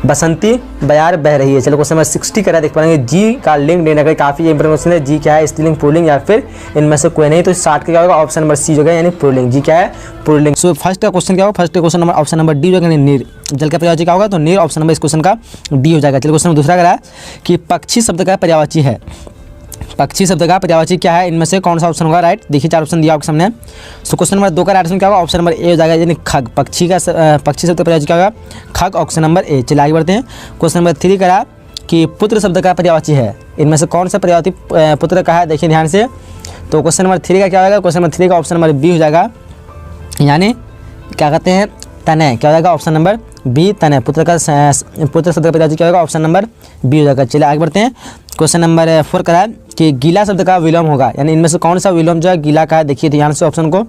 बसंती बयार बह रही है। चलो क्वेश्चन नंबर 60 करा देख पाएंगे जी का लिंग देने का काफी इंफॉर्मेशन है। जी क्या है? स्त्रीलिंग पुल्लिंग या फिर इनमें से कोई नहीं। तो 60 का क्या होगा? ऑप्शन नंबर सी हो गया यानी पुल्लिंग। जी क्या है? पुल्लिंग। सो फर्स्ट का क्वेश्चन क्या होगा? First question number option number D हो जाएगा नीर। जल का पर्यायवाची क्या होगा? तो नीर। ऑप्शन नंबर इस क्वेश्चन का डी हो जाएगा। चलिए क्वेश्चन दूसरा करा है कि पक्षी शब्द का पर्यायवाची है। पक्षी शब्द का पर्यायवाची क्या है? इनमें से कौन सा ऑप्शन होगा? राइट देखिए 4 ऑप्शन दिया आपके सामने। सो क्वेश्चन नंबर 2 का राइट ऑप्शन क्या होगा? ऑप्शन नंबर ए हो जाएगा यानी खग। पक्षी शब्द का पर्यायवाची क्या होगा? खग। Option number A. चलिए आगे बढ़ते हैं, क्वेश्चन नंबर 3 करा कि पुत्र शब्द का पर्यायवाची है। इनमें से कौन सा पर्यायवाची पुत्र का है? देखिए ध्यान से। तो क्वेश्चन नंबर 3 का क्या होगा? क्वेश्चन नंबर 3 का ऑप्शन नंबर बी हो जाएगा यानी क्या कहते हैं? तनय। क्या हो जाएगा? ऑप्शन नंबर बी तनय। पुत्र शब्द का पर्यायवाची क्या होगा? ऑप्शन नंबर बी हो जाएगा। चलिए आगे बढ़ते हैं, क्वेश्चन नंबर 4 करा कि गीला शब्द का विलोम होगा यानी इनमें से कौन सा विलोम जो है गीला का है? देखिए ध्यान से ऑप्शन को।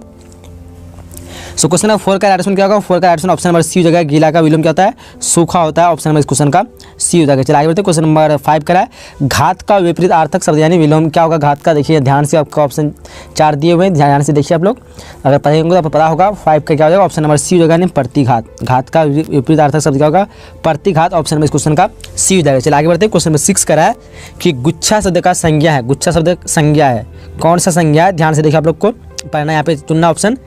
सो क्वेश्चन नंबर 4 का राइट आंसर क्या होगा? 4 का right answer option number C हो जाएगा। गीला का विलोम क्या होता है? सूखा होता है। ऑप्शन नंबर इस क्वेश्चन का सी हो जाएगा। चलिए आगे बढ़ते हैं। क्वेश्चन नंबर 5 का है घात का विपरीत आर्थक शब्द यानी विलोम क्या होगा? घात का देखिए ध्यान से, आपका ऑप्शन 4 दिए हुए हैं, ध्यान से देखिए आप लोग, अगर पढ़ेंगे तो आपको पता होगा। 5 का क्या हो जाएगा? ऑप्शन नंबर सी हो जाएगा, यानी प्रतिघात। घात का विपरीत आर्थक शब्द क्या होगा? प्रतिघात। ऑप्शन नंबर इस क्वेश्चन का सी हो जाएगा। चलिए आगे बढ़ते हैं। क्वेश्चन नंबर 6 का है कि गुच्छा शब्द का संज्ञा है। गुच्छा शब्द संज्ञा है, कौन सा संज्ञा है? ध्यान से देखिए आप लोग को पढ़ना, यहाँ पे चुनना ऑप्शन।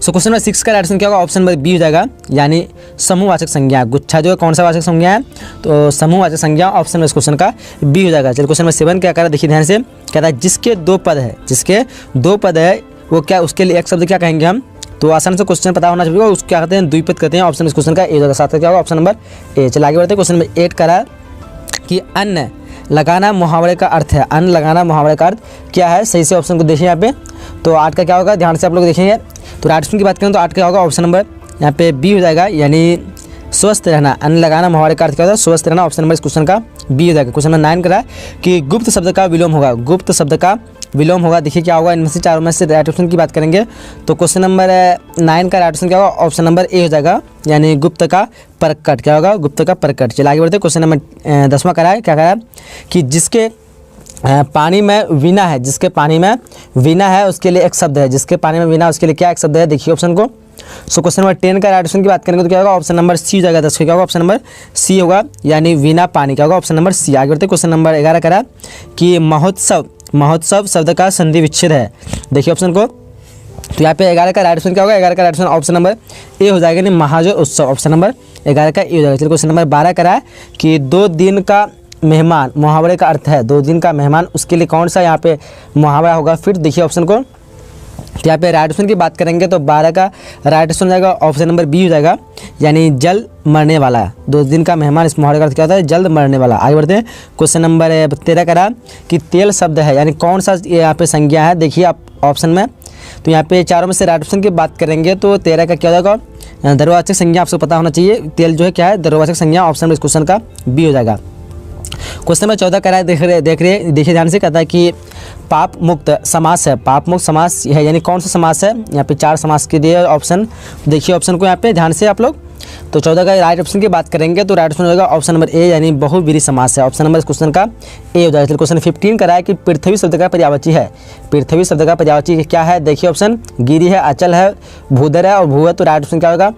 सो क्वेश्चन नंबर 6 का राइट आंसर क्या होगा? ऑप्शन नंबर बी हो जाएगा, यानी समूहवाचक संज्ञा। गुच्छा जो है कौन सा वाचक संज्ञा है? तो समूहवाचक संज्ञा। ऑप्शन नंबर इस क्वेश्चन का बी हो जाएगा। चलिए क्वेश्चन नंबर 7 क्या कह रहा है? देखिए ध्यान से, कहता है जिसके 2 पद है, जिसके 2 पद है वो क्या, उसके लिए एक शब्द क्या कहेंगे हम? तो आसान से क्वेश्चन पता होना चाहिए, उसको क्या कहते हैं? द्विपद कहते हैं। ऑप्शन इस क्वेश्चन का ए हो जाएगा। 7 का क्या होगा? Option number A. चलिए आगे बढ़ते हैं। क्वेश्चन नंबर 8 का रहा कि अन्न लगाना मुहावरे का अर्थ है। अन्न लगाना मुहावरे का अर्थ क्या है? सही से ऑप्शन को देखिए यहाँ पे। तो 8 का क्या होगा? ध्यान से आप लोग देखेंगे। तो राइट आंसर की बात करें तो 8 क्या होगा? ऑप्शन नंबर यहाँ पे बी हो जाएगा, यानी स्वस्थ रहना। अन्न लगाना मुहावरे का अर्थ क्या होता है? स्वस्थ रहना। ऑप्शन नंबर इस क्वेश्चन का बी हो जाएगा। क्वेश्चन नंबर 9 का कि गुप्त शब्द का विलोम होगा। गुप्त शब्द का विलोम होगा, देखिए क्या होगा? इनमें से चारों में से राइट ऑप्शन की बात करेंगे तो क्वेश्चन नंबर 9 का राइट ऑप्शन क्या होगा? ऑप्शन नंबर ए हो जाएगा, यानी गुप्त का प्रकट। क्या होगा? गुप्त का प्रकट। चलिए आगे बढ़ते हैं। क्वेश्चन नंबर 10वां का है, क्या कह रहा है कि जिसके पानी में वीणा है, जिसके पानी में वीणा है उसके लिए एक शब्द है। जिसके पानी में वीणा उसके लिए क्या एक शब्द है? देखिए ऑप्शन को। सो क्वेश्चन नंबर 10 का राइट ऑप्शन की बात करेंगे तो क्या होगा? ऑप्शन नंबर सी हो जाएगा। 10 का क्या होगा? ऑप्शन नंबर सी होगा, यानी वीणा पानी। क्या होगा? Option number C. आगे बढ़ते हैं। क्वेश्चन नंबर 11 का कि महोत्सव, महोत्सव शब्द का संधि विच्छेद है। देखिए ऑप्शन को। तो यहाँ पे 11 का राइट ऑप्शन क्या होगा? 11 का राइट ऑप्शन ऑप्शन नंबर ए हो जाएगा, यानी महाजोर उत्सव। ऑप्शन नंबर 11 का ए हो जाएगा। चलिए क्वेश्चन नंबर 12 का है कि 2 दिन का मेहमान मुहावरे का अर्थ है। 2 दिन का मेहमान, उसके लिए कौन सा यहाँ पे मुहावरा होगा? फिर देखिए ऑप्शन को। तो यहाँ पे राइट ऑप्शन की बात करेंगे तो 12 का राइट ऑप्शन हो जाएगा, ऑप्शन नंबर बी हो जाएगा, यानी जल्द मरने वाला। 2 दिन का मेहमान, इस मुहावरे का अर्थ क्या होता है? जल्द मरने वाला। आगे बढ़ते हैं। क्वेश्चन नंबर 13 का रहा कि तेल शब्द है, यानी कौन सा यहाँ पे संज्ञा है? देखिए आप ऑप्शन में। तो यहाँ पे चारों में से राइट ऑप्शन की बात करेंगे तो 13 का क्या हो जाएगा? द्रव्यवाचक संज्ञा। आपको पता होना चाहिए तेल जो है क्या है? द्रव्यवाचक संज्ञा। ऑप्शन में इस क्वेश्चन का बी हो जाएगा। क्वेश्चन नंबर 14 का देखिए ध्यान से, कहता है कि पाप मुक्त समास है। पाप मुक्त समास है, यानी कौन सा समास है? यहाँ पे 4 समास के दिए ऑप्शन, देखिए ऑप्शन को यहाँ पे ध्यान से आप लोग। तो 14 का राइट ऑप्शन की बात करेंगे तो राइट ऑप्शन हो जाएगा ऑप्शन नंबर ए, यानी बहुव्रीहि समास है। ऑप्शन नंबर इस क्वेश्चन का ए हो जाएगा। क्वेश्चन 15 का है कि पृथ्वी शब्द का पर्यायवाची है। पृथ्वी शब्द का पर्यायवाची क्या है? देखिए ऑप्शन गिरि है, अचल है, भूधर है और भू है। तो राइट ऑप्शन क्या होगा?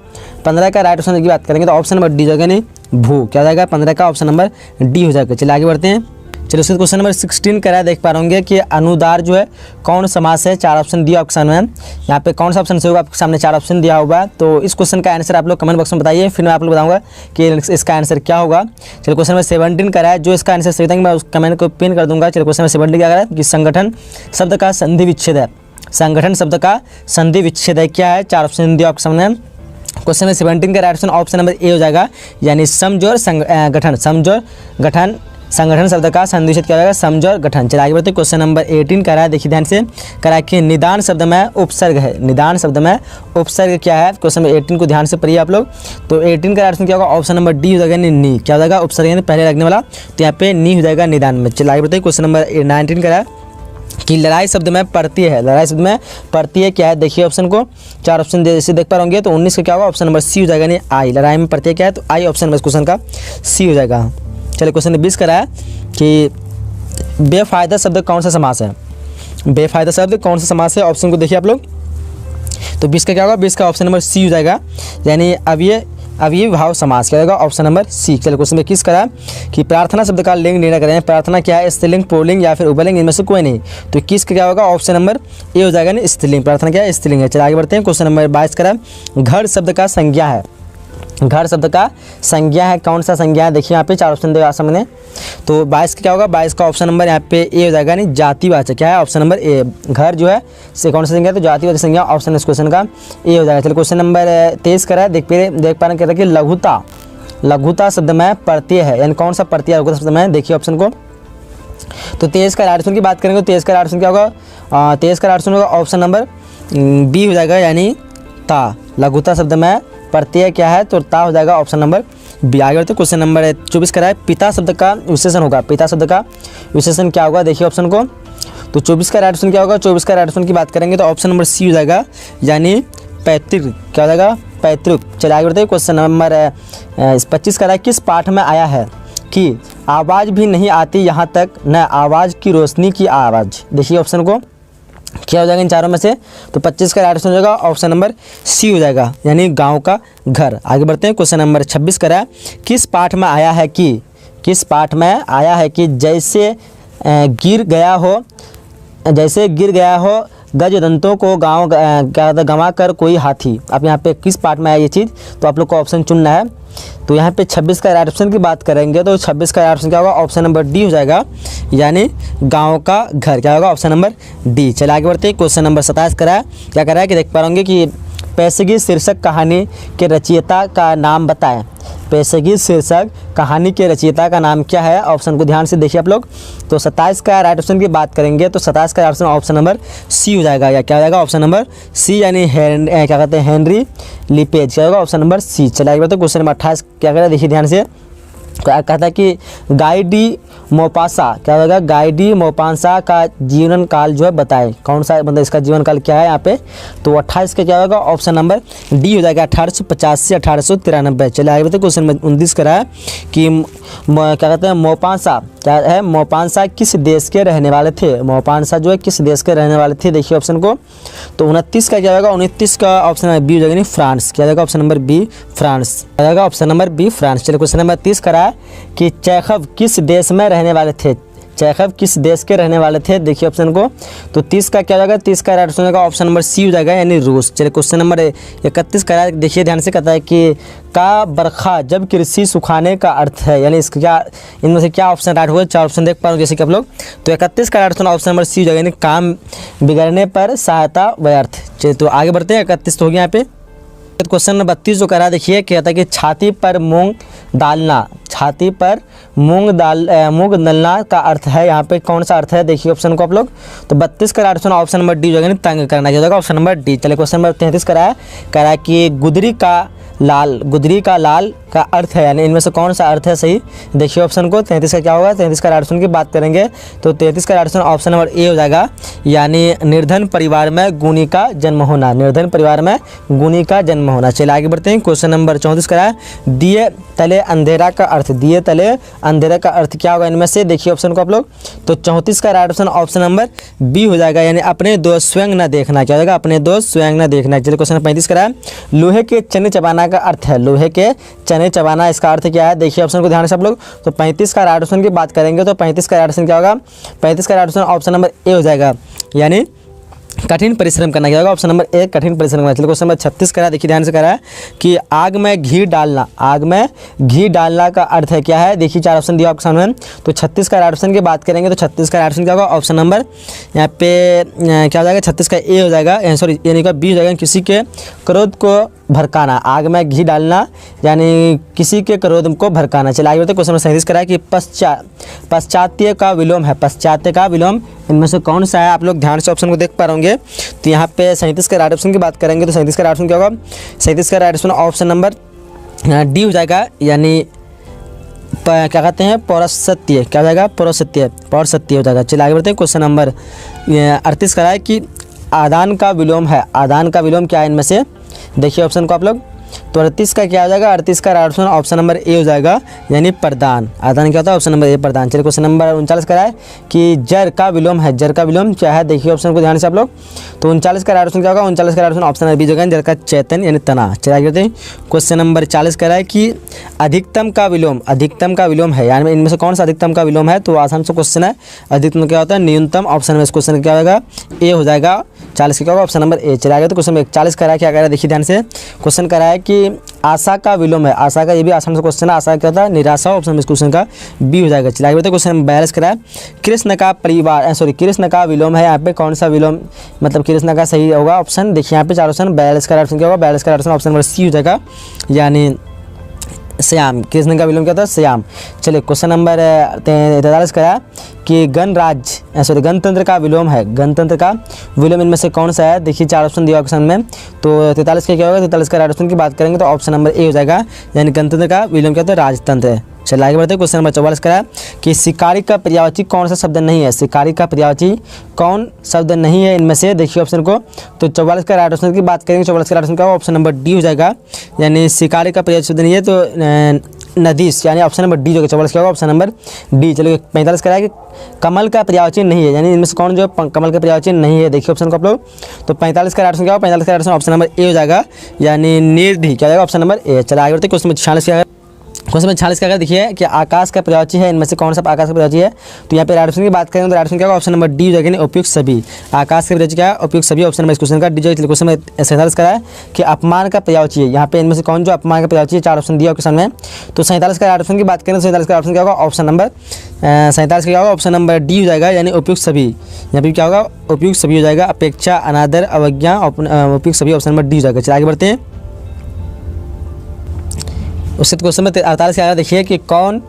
15 का राइट ऑप्शन की बात करेंगे तो ऑप्शन नंबर डी हो जाएगा, नहीं भू। क्या हो जाएगा? 15 का ऑप्शन नंबर डी हो जाएगा। चलिए आगे बढ़ते हैं। चलिए उसके क्वेश्चन नंबर 16 का देख पा रहे कि अनुदार जो है कौन समास है? 4 ऑप्शन दिया ऑप्शन में। यहाँ पे कौन सा ऑप्शन से होगा? आपके सामने 4 ऑप्शन दिया होगा। तो इस क्वेश्चन का आंसर आप लोग कमेंट बॉक्स में बताइए, फिर मैं आप लोग बताऊंगा कि इसका आंसर क्या होगा। चलिए क्वेश्चन नंबर 17 का है, जो इसका आंसर सही बताएंगे मैं उस कमेंट को पिन कर दूंगा। चलिए क्वेश्चन नंबर 17 क्या है कि संगठन शब्द का संधि विच्छेद है। संगठन शब्द का संधि विच्छेद है, क्या है? 4 ऑप्शन दिया ऑप्शन में। क्वेश्चन नंबर 17 का राइट ऑप्शन ऑप्शन नंबर ए हो जाएगा, यानी समझौर गठन। समझौर गठन, संगठन शब्द का संधि विच्छेद क्या होगा? समझौर गठन। चलिए आगे बढ़ते हैं। क्वेश्चन नंबर 18 का है, देखिए ध्यान से, करा कि निदान शब्द में उपसर्ग है। निदान शब्द में उपसर्ग क्या है? क्वेश्चन नंबर 18 को ध्यान से पढ़िए आप लोग। तो 18 का राइट ऑप्शन क्या होगा? ऑप्शन नंबर डी हो जाएगा, नी। क्या हो जाएगा? उपसर्ग यानी पहले लगने वाला, तो यहाँ पे नी हो जाएगा निदान में। चलिए आगे बढ़ते हैं। क्वेश्चन नंबर 19 का है कि लड़ाई शब्द में पड़ती है। लड़ाई शब्द में पड़ती है क्या है? देखिए ऑप्शन को। 4 ऑप्शन जैसे देख पा होंगे। तो 19 का क्या होगा? ऑप्शन नंबर सी हो जाएगा, यानी आई। लड़ाई में पड़ती है क्या है? तो आई। ऑप्शन नंबर क्वेश्चन का सी हो जाएगा। चलिए क्वेश्चन नंबर 20 का है कि बेफायदा शब्द कौन सा समास है? बेफायदा शब्द कौन सा समास है? ऑप्शन को देखिए आप लोग। तो 20 का क्या होगा? 20 का ऑप्शन नंबर सी हो जाएगा, यानी अव्ययीभाव समास। क्या होगा? Option number C. चलिए क्वेश्चन में किस करा कि प्रार्थना शब्द का लिंग निर्णय करें। प्रार्थना क्या है? स्त्रीलिंग, पुल्लिंग या फिर उभयलिंग, इनमें से कोई नहीं। तो किस का क्या होगा? ऑप्शन नंबर ए हो जाएगा, स्त्रीलिंग। प्रार्थना क्या है? स्त्रीलिंग है। चलिए आगे बढ़ते हैं। क्वेश्चन नंबर 22 करा घर शब्द का संज्ञा है। घर शब्द का संज्ञा है, कौन सा संज्ञा है? देखिए यहाँ पे 4 ऑप्शन देगा सामने। तो 22 का क्या होगा? 22 का ऑप्शन नंबर यहाँ पे ए हो जाएगा, नहीं जातिवाचक। क्या है? ऑप्शन नंबर ए। घर जो है से कौन सा संज्ञा है? तो जातिवाचक संज्ञा। ऑप्शन इस क्वेश्चन का ए हो जाएगा। चलिए क्वेश्चन नंबर 23 का है, देख पा रहे हैं कि लघुता, लघुता शब्द में प्रत्यय है, यानी कौन सा प्रत्यय लघुता शब्द में? देखिए ऑप्शन को। तो 23 का राइट ऑप्शन की बात करेंगे तो 23 का राइट ऑप्शन क्या होगा? 23 का राइट ऑप्शन होगा ऑप्शन नंबर बी हो जाएगा, यानी ता। लघुता शब्द में प्रत्यय क्या है? तो ता हो जाएगा, ऑप्शन नंबर बी। आगे बढ़ते क्वेश्चन नंबर 24 का है, पिता शब्द का विशेषण होगा। पिता शब्द का विशेषण क्या होगा? देखिए ऑप्शन को। तो 24 का राइट ऑप्शन क्या होगा? 24 का राइट ऑप्शन की बात करेंगे तो ऑप्शन नंबर सी हो जाएगा, यानी पैतृक, क्या हो जाएगा पैतृक। चलिए आगे बढ़ते हैं। क्वेश्चन नंबर 25 कह रहा है किस पाठ में आया है कि आवाज़ भी नहीं आती यहाँ तक न आवाज़ की रोशनी की आवाज़। देखिए ऑप्शन को क्या हो जाएगा इन चारों में से, तो 25 का राइट आंसर हो जाएगा ऑप्शन नंबर सी हो जाएगा, यानी गांव का घर। आगे बढ़ते हैं। क्वेश्चन नंबर 26 कह रहा है किस पाठ में आया है कि, किस पाठ में आया है कि जैसे गिर गया हो गजदंतों को गाँव क्या गंवा कर कोई हाथी। अब यहाँ पे किस पार्ट में है ये चीज़, तो आप लोग को ऑप्शन चुनना है। तो यहाँ पे 26 का राइट ऑप्शन की बात करेंगे तो 26 का राइट ऑप्शन क्या होगा, ऑप्शन नंबर डी हो जाएगा, यानी गांव का घर। क्या होगा ऑप्शन नंबर डी। चलिए आगे बढ़ते हैं। क्वेश्चन नंबर 27 करा है, क्या करा है कि देख पा रहे कि पैसेगी शीर्षक कहानी के रचयिता का नाम बताएं। पैसेगी शीर्षक कहानी के रचयिता का नाम क्या है, ऑप्शन को ध्यान से देखिए आप लोग। तो 27 का राइट ऑप्शन की बात करेंगे तो 27 का ऑप्शन ऑप्शन नंबर सी हो जाएगा, या क्या हो जाएगा ऑप्शन नंबर सी, यानी क्या कहते हैं हेनरी लिपेज। क्या होगा ऑप्शन नंबर सी। चलिए आगे बढ़ते हैं। क्वेश्चन नंबर 28 क्या करें देखिए ध्यान से, कहता है कि गाई डी मोपासा, क्या होगा गाई डी मोपासा का जीवन काल जो है बताए। कौन सा मतलब इसका जीवन काल क्या है यहाँ पे, तो 28 का क्या होगा ऑप्शन नंबर डी हो जाएगा, 1850 से 1893। चलिए आगे बताते क्वेश्चन नंबर 29 करा है कि क्या कहते हैं मोपासा क्या है, मोपासा किस देश के रहने वाले थे। मोपासा जो है किस देश के रहने वाले थे, देखिए ऑप्शन को। तो 29 का क्या होगा, 29 का ऑप्शन नंबर बी हो जाएगा, फ्रांस। क्या जाएगा ऑप्शन नंबर बी फ्रांस, क्या जाएगा ऑप्शन नंबर बी फ्रांस। चलिए क्वेश्चन नंबर 30 करा है कि चेखव किस देश में रहने वाले थे। चेखव किस देश के रहने वाले थे, देखिए ऑप्शन को। तो 30 का क्या हो जाएगा, 30 का राइट आंसर होगा ऑप्शन नंबर सी हो जाएगा, यानी रूस। चलिए क्वेश्चन नंबर 31 का देखिए ध्यान से, कहता है कि का बरखा जब कृषि सुखाने का अर्थ है, यानी इसका क्या, इनमें से क्या ऑप्शन राइट होगा, 4 ऑप्शन देख पा रहे हो जैसे कि आप लोग। तो 31 का right answer option number C हो जाएगा, यानी काम बिगड़ने पर सहायता व्यर्थ। चलिए तो आगे बढ़ते हैं। 31 तो हो गया यहाँ पे। क्वेश्चन नंबर 32 जो करा देखिए, कहता है कि छाती पर मूंग डालना, छाती पर मूंग डालना का अर्थ है, यहाँ पे कौन सा अर्थ है, देखिए ऑप्शन को आप लोग। तो 32 का ऑप्शन ऑप्शन नंबर डी हो जाएगा, तंग करना क्या होगा ऑप्शन नंबर डी। चलिए क्वेश्चन नंबर 33 करा है कि गुदरी का लाल का अर्थ है, यानी इनमें से कौन सा अर्थ है सही, देखिए ऑप्शन को। 33 का क्या होगा, 33 का ऑप्शन की बात करेंगे तो 33 का ऑप्शन ऑप्शन नंबर ए हो जाएगा, यानी निर्धन परिवार में गुणी का जन्म होना, निर्धन परिवार में गुणी का जन्म होना। चलिए आगे बढ़ते हैं। क्वेश्चन नंबर 34 करा है, दिए तले अंधेरा का अर्थ, दिए तले अंधेरा का अर्थ क्या होगा इनमें से, देखिए ऑप्शन को आप लोग। तो 34 का right option option number B हो जाएगा, यानी अपने दोस्त स्वयं न देखना। क्या होगा, अपने दोस्त स्वयं न देखना। चलिए क्वेश्चन 35 करा है, लोहे के चने चबाना का अर्थ है, लोहे के चने चबाना इसका अर्थ क्या है, देखिए ऑप्शन को ध्यान से आप लोग। तो 35 का राइट ऑप्शन की बात करेंगे तो 35 का राइट ऑप्शन क्या होगा, 35 का राइट ऑप्शन ऑप्शन नंबर ए हो जाएगा, यानी कठिन परिश्रम करना। क्या होगा ऑप्शन नंबर ए, कठिन परिश्रम करना। चलिए क्वेश्चन नंबर 36 करा, देखिए ध्यान से करा है कि आग में घी डालना, आग में घी डालना का अर्थ है क्या है, देखिए 4 ऑप्शन दिया आपके सामने। तो 36 का राइट ऑप्शन की बात करेंगे तो 36 का राइट ऑप्शन क्या होगा, ऑप्शन नंबर यहाँ पे क्या हो जाएगा, 36 का ए हो जाएगा, सॉरी यानी का बी हो जाएगा, किसी के क्रोध को भड़काना, आग में घी डालना यानी किसी के क्रोध को भड़काना। चलिए आगे बढ़ते क्वेश्चन नंबर 37 करा है कि पाश्चात्य का विलोम है, पाश्चात्य का विलोम इनमें से कौन सा है, आप लोग ध्यान से ऑप्शन को देख पा रहे। तो यहाँ पे 37 का राइट ऑप्शन की बात करेंगे तो 37 का राइट ऑप्शन क्या होगा, 37 का right option option number D हो जाएगा, यानी क्या कहते हैं पौरसत्य। क्या हो जाएगा, पौरसत्य हो जाएगा। चलिए आगे बढ़ते हैं। क्वेश्चन नंबर 38 का है कि आदान का विलोम है, आदान का विलोम क्या है इनमें से, देखिए ऑप्शन को आप लोग। तो 38 का क्या हो जाएगा, 38 का राइट ऑप्शन ऑप्शन नंबर ए हो जाएगा, यानी प्रदान। आदान क्या होता है, ऑप्शन नंबर ए प्रदान। चलिए क्वेश्चन नंबर 39 का है कि जर का विलोम है, जर का विलोम क्या है, देखिए ऑप्शन को ध्यान से आप लोग। तो 39 का राइट ऑप्शन क्या होगा, 39 का right option option number B होगा, जर का चैतन्य यानी तना। चलिए आगे बढ़ते हैं। क्वेश्चन नंबर 40 का है कि अधिकतम का विलोम है, यानी इनमें से कौन सा अधिकतम का विलोम है, तो आसान से क्वेश्चन है। अधिकतम क्या होता है, न्यूनतम। ऑप्शन में इस क्वेश्चन क्या होगा, ए हो जाएगा। 40 का क्या होगा, ऑप्शन नंबर ए। चलिए आगे तो क्वेश्चन में 41 का क्या कह रहा है, देखिए ध्यान से। क्वेश्चन करा है कि आशा का विलोम है, आशा का, ये भी आसान से क्वेश्चन है। आशा क्या होता है, निराशा। ऑप्शन में इस क्वेश्चन का बी हो जाएगा। चलिए आगे बढ़ते क्वेश्चन 42 करा है, कृष्ण का परिवार कृष्ण का विलोम है, यहाँ पे कौन सा विलोम मतलब कृष्ण का सही होगा ऑप्शन, देखिए यहाँ पे 4 ऑप्शन। 42 का ऑप्शन क्या होगा, 42 का ऑप्शन नंबर सी हो जाएगा, यानी श्याम। कृष्ण का विलोम क्या था, श्याम। चलिए क्वेश्चन नंबर 43 का कि गणतंत्र का विलोम है, गणतंत्र का विलोम इनमें से कौन सा है, देखिए 4 ऑप्शन दिया ऑप्शन में। तो 43 का क्या होगा, 43 का राइट ऑप्शन की बात करेंगे तो ऑप्शन नंबर ए हो जाएगा, यानी गणतंत्र का विलोम क्या होता है, राजतंत्र। चलिए आगे बढ़ते हैं। क्वेश्चन नंबर 44 का है कि शिकारी का पर्यायवाची कौन सा शब्द नहीं है। शिकारी का पर्यायवाची कौन शब्द नहीं है इनमें से, देखिए ऑप्शन को। तो 44 का राइट ऑप्शन की बात करेंगे, 44 का राइट ऑप्शन क्या होगा, ऑप्शन नंबर डी हो जाएगा। यानी शिकारी का पर्यायवाची शब्द नहीं है तो नदीस, यानी ऑप्शन नंबर डी जो 44 क्या होगा, ऑप्शन नंबर डी। चलिए 45 का है कि कमल का पर्यायवाची नहीं है, यानी इनमें से कौन जो कमल का पर्यायवाची नहीं है, देखिए ऑप्शन को आप लोग। तो 45 का राइट ऑप्शन क्या होगा, 45 का राइट ऑप्शन ऑप्शन नंबर ए हो जाएगा, यानी निर्धि क्या हो जाएगा, ऑप्शन नंबर ए। चलिए आगे बढ़ते हैं। क्वेश्चन नंबर 46 क्या है, क्वेश्चन नंबर 46 का देखिए कि आकाश का पर्यायवाची है, इनमें से कौन सा आकाश का पर्यायवाची है। तो यहाँ पे राइट ऑप्शन की बात करें तो राइट ऑप्शन क्या होगा, ऑप्शन नंबर डी हो जाएगा, उपयुक्त सभी। आकाश का पर्यायवाची क्या है, उपयुक्त सभी, ऑप्शन नंबर इस क्वेश्चन का डी जो। क्वेश्चन नंबर 47 का है कि अपमान का पर्यायवाची है, यहाँ पे इनमें से कौन जो अपमान का पर्यायवाची है, 4 ऑप्शन दिया क्वेश्चन में। तो 47 का राइट ऑप्शन की बात करें तो 47 का ऑप्शन क्या होगा, ऑप्शन नंबर 47 का क्या होगा, ऑप्शन नंबर डी हो जाएगा, यानी उपयुक्त सभी। यहाँ पे क्या होगा, उपयुक्त सभी हो जाएगा, अपेक्षा, अनादर, अवज्ञा, उपयुक्त सभी, ऑप्शन नंबर डी हो जाएगा। चलिए आगे बढ़ते हैं। उससे क्वेश्चन में 48 का देखिए कि कौन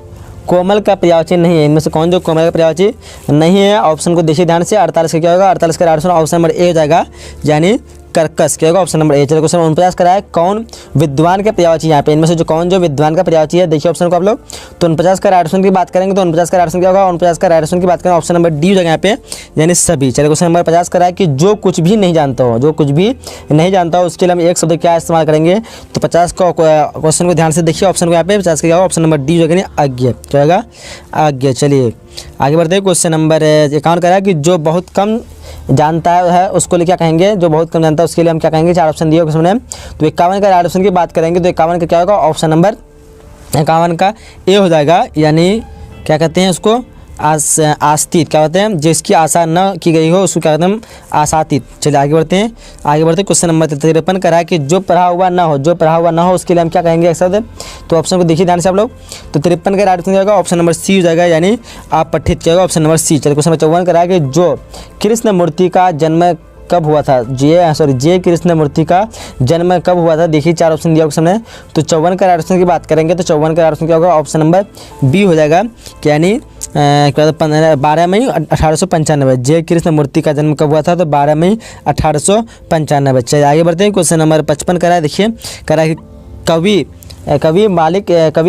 कोमल का पर्यायवाची नहीं है, इनमें से कौन जो कोमल का पर्यायवाची नहीं है, ऑप्शन को देखिए ध्यान से। 48 का क्या होगा, 48 का राइट ऑप्शन नंबर ए हो जाएगा, यानी कर्कश क्या होगा, ऑप्शन नंबर ए। चलिए क्वेश्चन 49 का है कौन विद्वान का पर्यायवाची, यहाँ पे इनमें से जो कौन जो विद्वान का पर्यायवाची है, देखिए ऑप्शन को आप लोग। तो 49 का राइट ऑप्शन की बात करेंगे तो 49 का राइट ऑप्शन क्या होगा, 49 का राइट ऑप्शन की बात करें ऑप्शन नंबर डी हो जाएगा यहाँ पे, यानी सभी। चलिए क्वेश्चन नंबर 50 का है कि जो कुछ भी नहीं जानता हो, जो कुछ भी नहीं जानता हो उसके लिए हम एक शब्द क्या इस्तेमाल करेंगे। तो 50 का क्वेश्चन को ध्यान से देखिए, ऑप्शन को यहाँ पे 50 का क्या होगा, ऑप्शन नंबर डी हो जाएगा, अज्ञ क्या होगा, अज्ञ। चलिए आगे बढ़ते हैं। क्वेश्चन नंबर 51 का है कि जो बहुत कम जानता है उसको लिए क्या कहेंगे, जो बहुत कम जानता है उसके लिए हम क्या कहेंगे, 4 ऑप्शन दिए क्वेश्चन में। तो 51 का राइट ऑप्शन की बात करेंगे तो 51 का क्या होगा, ऑप्शन नंबर 51 का ए हो जाएगा, यानी क्या कहते हैं उसको, आस्तित क्या होते हैं, जिसकी आशा न की गई हो उसको क्या कहते हैं, आशातीत। चलिए आगे बढ़ते हैं। आगे बढ़ते क्वेश्चन नंबर 53 का है कि जो पढ़ा हुआ ना हो, जो पढ़ा हुआ ना हो उसके लिए हम क्या कहेंगे एक शब्द। तो ऑप्शन को देखिए ध्यान से आप लोग। तो 53 का राइट ऑप्शन जाएगा, ऑप्शन नंबर सी हो जाएगा, यानी आप पठित क्या होगा, ऑप्शन नंबर सी। चलिए क्वेश्चन नंबर 54 का है कि जो कृष्ण मूर्ति का जन्म कब हुआ था, जे कृष्ण मूर्ति का जन्म कब हुआ था, देखिए 4 ऑप्शन दिया ऑप्शन में। तो 54 का राइट ऑप्शन की बात करेंगे तो 54 का राइट ऑप्शन क्या होगा, ऑप्शन नंबर बी हो जाएगा, यानी 12 मई 1895। जे कृष्ण मूर्ति का जन्म कब हुआ था, तो 12 मई 1895। चलिए आगे बढ़ते हैं। क्वेश्चन नंबर 55 का है, देखिए कह रहा है कि कवि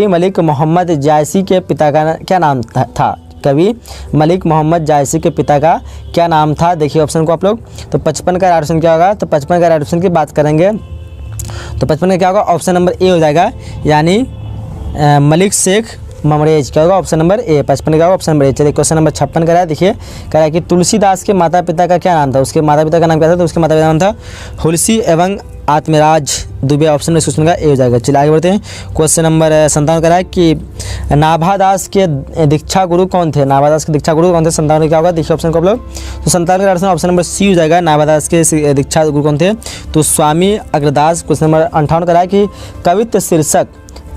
मलिक मोहम्मद जायसी के पिता का क्या नाम था। कवि मलिक मोहम्मद जायसी के पिता का क्या नाम था, देखिए ऑप्शन को आप लोग। तो 55 का राइट ऑप्शन क्या होगा, तो 55 का राइट ऑप्शन की बात करेंगे तो 55 का क्या होगा, ऑप्शन नंबर ए हो जाएगा, यानी मलिक शेख ममरेज क्या होगा, ऑप्शन नंबर ए। 55 का ऑप्शन नंबर ए। चलिए क्वेश्चन नंबर 56 का है, देखिए कह रहा है कि तुलसीदास के माता पिता का क्या नाम था, उसके माता पिता का नाम क्या था। तो उसके माता पिता का नाम था हुलसी एवं आत्मराज दुबे, ऑप्शन में क्वेश्चन का ए हो जाएगा। चलिए आगे बढ़ते हैं। क्वेश्चन नंबर 57 का है कि नाभादास के दीक्षा गुरु कौन थे, नाभादास के दीक्षा गुरु कौन थे, 57 क्या होगा, देखिए ऑप्शन को आप लोग। तो 57 का ऑप्शन नंबर सी हो जाएगा, नाभादास के दीक्षा गुरु कौन थे, तो स्वामी अग्रदास। क्वेश्चन नंबर 58 का है कि कवित्व शीर्षक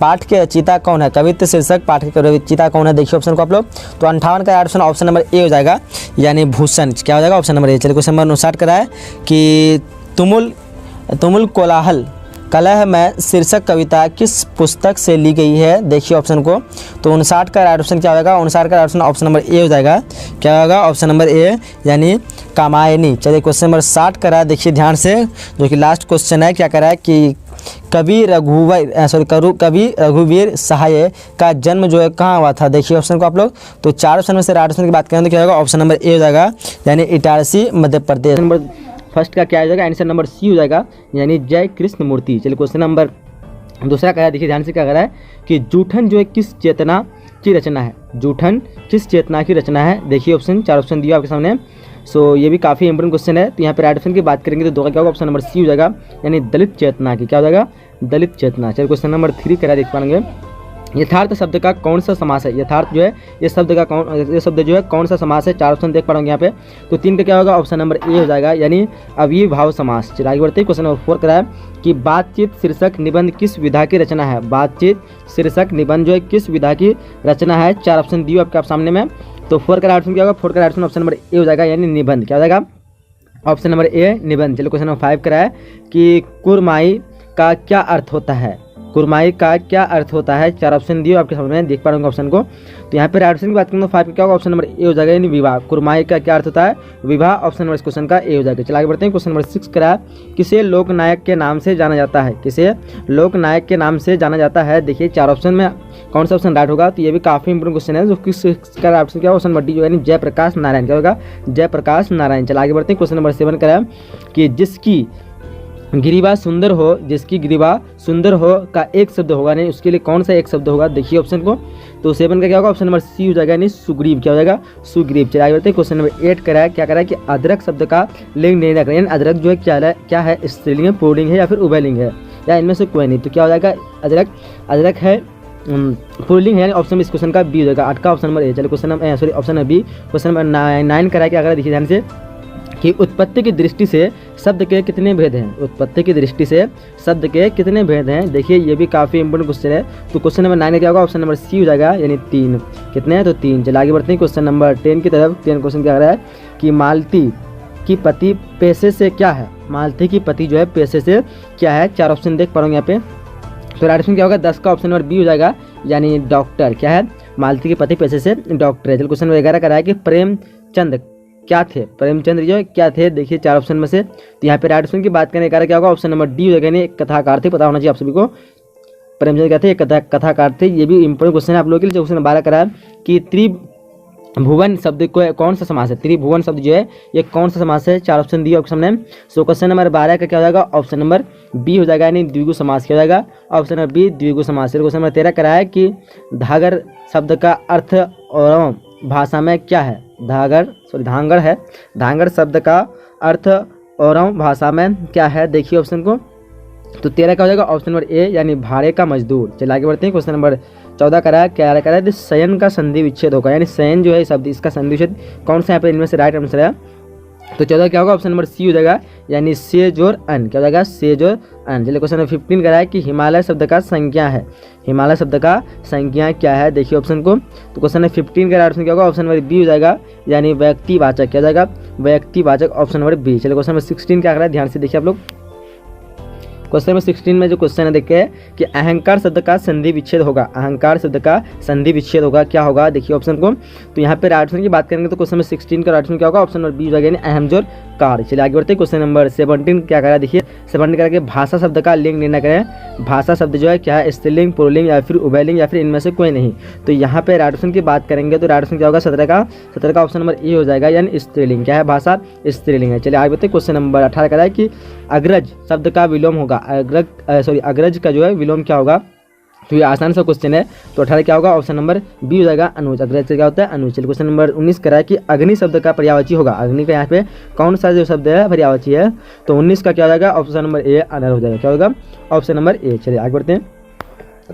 पाठ के रचयिता कौन है, कवित्व शीर्षक पाठ के रचयिता कौन है, देखिए ऑप्शन को आप लोग। तो 58 का ऑप्शन ऑप्शन नंबर ए हो जाएगा, यानी भूषण क्या हो जाएगा, ऑप्शन नंबर ए। चलिए क्वेश्चन नंबर 59 का है कि तुमुल कोलाहल कलह में शीर्षक कविता किस पुस्तक से ली गई है, देखिए ऑप्शन को। तो 59 का राइट ऑप्शन क्या होगा, 59 का ऑप्शन ऑप्शन नंबर ए हो जाएगा, क्या होगा, ऑप्शन नंबर ए, यानी कामायनी। चलिए क्वेश्चन नंबर 60 का देखिए ध्यान से, जो कि लास्ट क्वेश्चन है। क्या कह रहा है कि कवि रघुवीर सहाय का जन्म जो है कहाँ हुआ था, देखिए ऑप्शन को आप लोग। तो 4 ऑप्शन में से राइट ऑप्शन की बात करें तो क्या होगा, ऑप्शन नंबर ए हो जाएगा, यानी इटारसी मध्य प्रदेश। नंबर फर्स्ट का क्या हो जाएगा, आंसर नंबर सी हो जाएगा, यानी जय कृष्ण मूर्ति। चलिए क्वेश्चन नंबर दूसरा का है, देखिए ध्यान से क्या कह रहा है कि जूठन जो है किस चेतना की रचना है, जूठन किस चेतना की रचना है, देखिए ऑप्शन 4 ऑप्शन दिया आपके सामने। सो ये भी काफ़ी इंपॉर्टेंट क्वेश्चन है। तो यहाँ पे राइट ऑप्शन की बात करेंगे तो 2 का क्या होगा, ऑप्शन नंबर सी हो जाएगा, यानी दलित चेतना की, क्या हो जाएगा, दलित चेतना। चलिए क्वेश्चन नंबर 3 करा देख पाएंगे, यथार्थ शब्द का कौन सा समास है, यथार्थ जो है ये शब्द जो है कौन सा समास है, 4 ऑप्शन देख पा रहा हूँ यहाँ पे। तो 3 का क्या होगा, ऑप्शन नंबर ए हो जाएगा, यानी अविभाव समास। चलिए आगे बढ़ते हैं। क्वेश्चन नंबर 4 कराया कि बातचीत शीर्षक निबंध किस विधा की रचना है, बातचीत शीर्षक निबंध जो है किस विधा की रचना है, 4 ऑप्शन दिए आपके सामने में। तो 4 का ऑप्शन क्या होगा, 4 का ऑप्शन नंबर ए हो जाएगा, यानी निबंध, क्या हो जाएगा, ऑप्शन नंबर ए निबंध। चलिए क्वेश्चन नंबर 5 कराया कि कुरमाई का क्या अर्थ होता है, कुरमाई का क्या अर्थ होता है? 4 ऑप्शन दिए, आपके सामने देख पा रहे होंगे ऑप्शन को। तो यहाँ पे राइट ऑप्शन की बात करें तो 5 का क्या होगा? ऑप्शन नंबर ए हो जाएगा, यानी विवाह। कुरमाई का क्या अर्थ होता है? विवाह। ऑप्शन नंबर इस क्वेश्चन का ए हो जाएगा। चलिए आगे बढ़ते हैं। क्वेश्चन नंबर 6 करा, किसे लोकनायक के नाम से जाना जाता है? किसे लोकनायक के नाम से जाना जाता है? देखिए 4 ऑप्शन में कौन सा ऑप्शन राइट होगा? तो ये भी काफी इंपोर्टेंट क्वेश्चन है। जो किस का ऑप्शन क्या? ऑप्शन नंबर डी, यानी जयप्रकाश नारायण। क्या होगा? जयप्रकाश नारायण। चलिए आगे बढ़ते हैं। क्वेश्चन नंबर 7 करा कि जिसकी गिरीवा सुंदर हो, जिसकी गिरीवा सुंदर हो का एक शब्द होगा, नहीं उसके लिए कौन सा एक शब्द होगा? देखिए ऑप्शन को। तो 7 का क्या होगा? ऑप्शन नंबर सी हो जाएगा, यानी सुग्रीव। क्या हो जाएगा? सुग्रीव। चलिए आगे बढ़ते हैं। क्वेश्चन नंबर 8 करा है, क्या करा है कि अदरक शब्द का लिंग निर्णय करें। यानी अदरक जो है क्या है? स्त्रीलिंग है, पुल्लिंग है या फिर उभयलिंग है, या इनमें से कोई नहीं। तो क्या हो जाएगा? अदरक है पुल्लिंग है, यानी ऑप्शन इस क्वेश्चन का बी हो जाएगा। 8 का ऑप्शन नंबर ए। चलिए question number option number B. Question number 9 करा है, क्या करा? देखिए ध्यान से कि उत्पत्ति की दृष्टि से शब्द के कितने भेद हैं? उत्पत्ति की दृष्टि से शब्द के कितने भेद हैं? देखिए ये भी काफ़ी इंपोर्टेंट क्वेश्चन है। तो क्वेश्चन नंबर 9 क्या होगा? ऑप्शन नंबर सी हो जाएगा, यानी 3। कितने हैं? तो 3। चलिए आगे बढ़ते हैं। क्वेश्चन नंबर 10 की तरफ। 10 क्वेश्चन क्या कर रहा है कि मालती की पति पेशे से क्या है? मालती की पति जो है पेशे से क्या है? 4 ऑप्शन देख पा रहे होंगे यहाँ पे। तो राइट ऑप्शन क्या होगा? 10 का ऑप्शन नंबर बी हो जाएगा, यानी डॉक्टर। क्या है? मालती के पति पेशे से डॉक्टर है। चलिए क्वेश्चन नंबर 11 का है कि प्रेमचंद क्या थे? प्रेमचंद्र जो क्या थे? देखिए 4 ऑप्शन में से। तो यहाँ पे राइट ऑप्शन की बात करने का क्या होगा? ऑप्शन नंबर डी हो जाएगा, यानी एक कथाकार थे। पता होना चाहिए आप सभी को, प्रेमचंद्र क्या थे? एक कथाकार थे। ये भी इंपोर्टेंट क्वेश्चन है आप लोगों के लिए। क्वेश्चन 12 करा कि त्रिभुवन शब्द को कौन सा समास है? त्रिभुवन शब्द जो है ये कौन सा समास है? 4 ऑप्शन दिए ऑप्शन में। सो क्वेश्चन नंबर 12 का क्या हो जाएगा? ऑप्शन नंबर बी हो जाएगा, यानी द्विगु समास। क्या हो जाएगा? ऑप्शन नंबर बी, द्विगु समास। क्वेश्चन नंबर 13 करा है कि धागर शब्द का अर्थ और भाषा में क्या है? धांगड़ है। धांगड़ शब्द का अर्थ और भाषा में क्या है? देखिए ऑप्शन को। तो 13 का हो जाएगा ऑप्शन नंबर ए, यानी भाड़े का मजदूर। चलिए आगे बढ़ते हैं। क्वेश्चन नंबर 14 करा है, क्या करा है? शयन का संधि विच्छेद होगा, यानी शयन जो है शब्द, इसका संधि विच्छेद कौन सा यहाँ पे इनमें से राइट आंसर है? तो 14 क्या होगा? ऑप्शन नंबर सी हो जाएगा, यानी से जोर अन। क्या हो जाएगा? से जोर अन। चलिए क्वेश्चन नंबर 15 करा है कि हिमालय शब्द का संज्ञा है। हिमालय शब्द का संज्ञा क्या है? देखिए ऑप्शन को। तो क्वेश्चन नंबर 15 का ऑप्शन क्या होगा? ऑप्शन नंबर बी हो जाएगा, यानी व्यक्तिवाचक। क्या हो जाएगा? व्यक्तिवाचक। Option number B. चलिए क्वेश्चन नंबर 16 क्या करा है? ध्यान से देखिए आप लोग। क्वेश्चन नंबर 16 में जो क्वेश्चन है देखिए कि अहंकार शब्द का संधि विच्छेद होगा। अहंकार शब्द का संधि विच्छेद होगा, क्या होगा? देखिए ऑप्शन को। तो यहाँ पे राइट ऑप्शन की बात करेंगे तो क्वेश्चन नंबर 16 का राइट ऑप्शन क्या होगा? ऑप्शन नंबर बी हो जाएगा, यानी अहम जोर कार। चलिए आगे बढ़ते हैं। क्वेश्चन नंबर 17 क्या करा? देखिए 17 करा कि भाषा शब्द का लिंग निर्णय करें। भाषा शब्द जो है क्या है? स्त्रीलिंग, पुल्लिंग या फिर उभयलिंग या फिर इनमें से कोई नहीं। तो यहाँ पे राइट ऑप्शन की बात करेंगे तो राइट ऑप्शन क्या होगा? 17 का ऑप्शन नंबर ए हो जाएगा, यानी स्त्रीलिंग। क्या है? भाषा स्त्रीलिंग है। चलिए आगे बढ़ते हैं। क्वेश्चन नंबर 18 करा है कि अग्रज शब्द का विलोम होगा। अग्रज का जो है विलोम क्या होगा? तो ये आसान सा क्वेश्चन है। तो 18 क्या होगा? ऑप्शन नंबर बी हो जाएगा, अनुज। अग्रज क्या होता है? अनुज। चलिए क्वेश्चन नंबर 19 करा है कि अग्नि शब्द का पर्यायवाची होगा। अग्नि का यहाँ पे कौन सा जो शब्द है पर्यायवाची है? तो 19 का क्या हो जाएगा? ऑप्शन नंबर ए, अनर हो जाएगा। क्या होगा? Option number A. चलिए आगे बढ़ते हैं।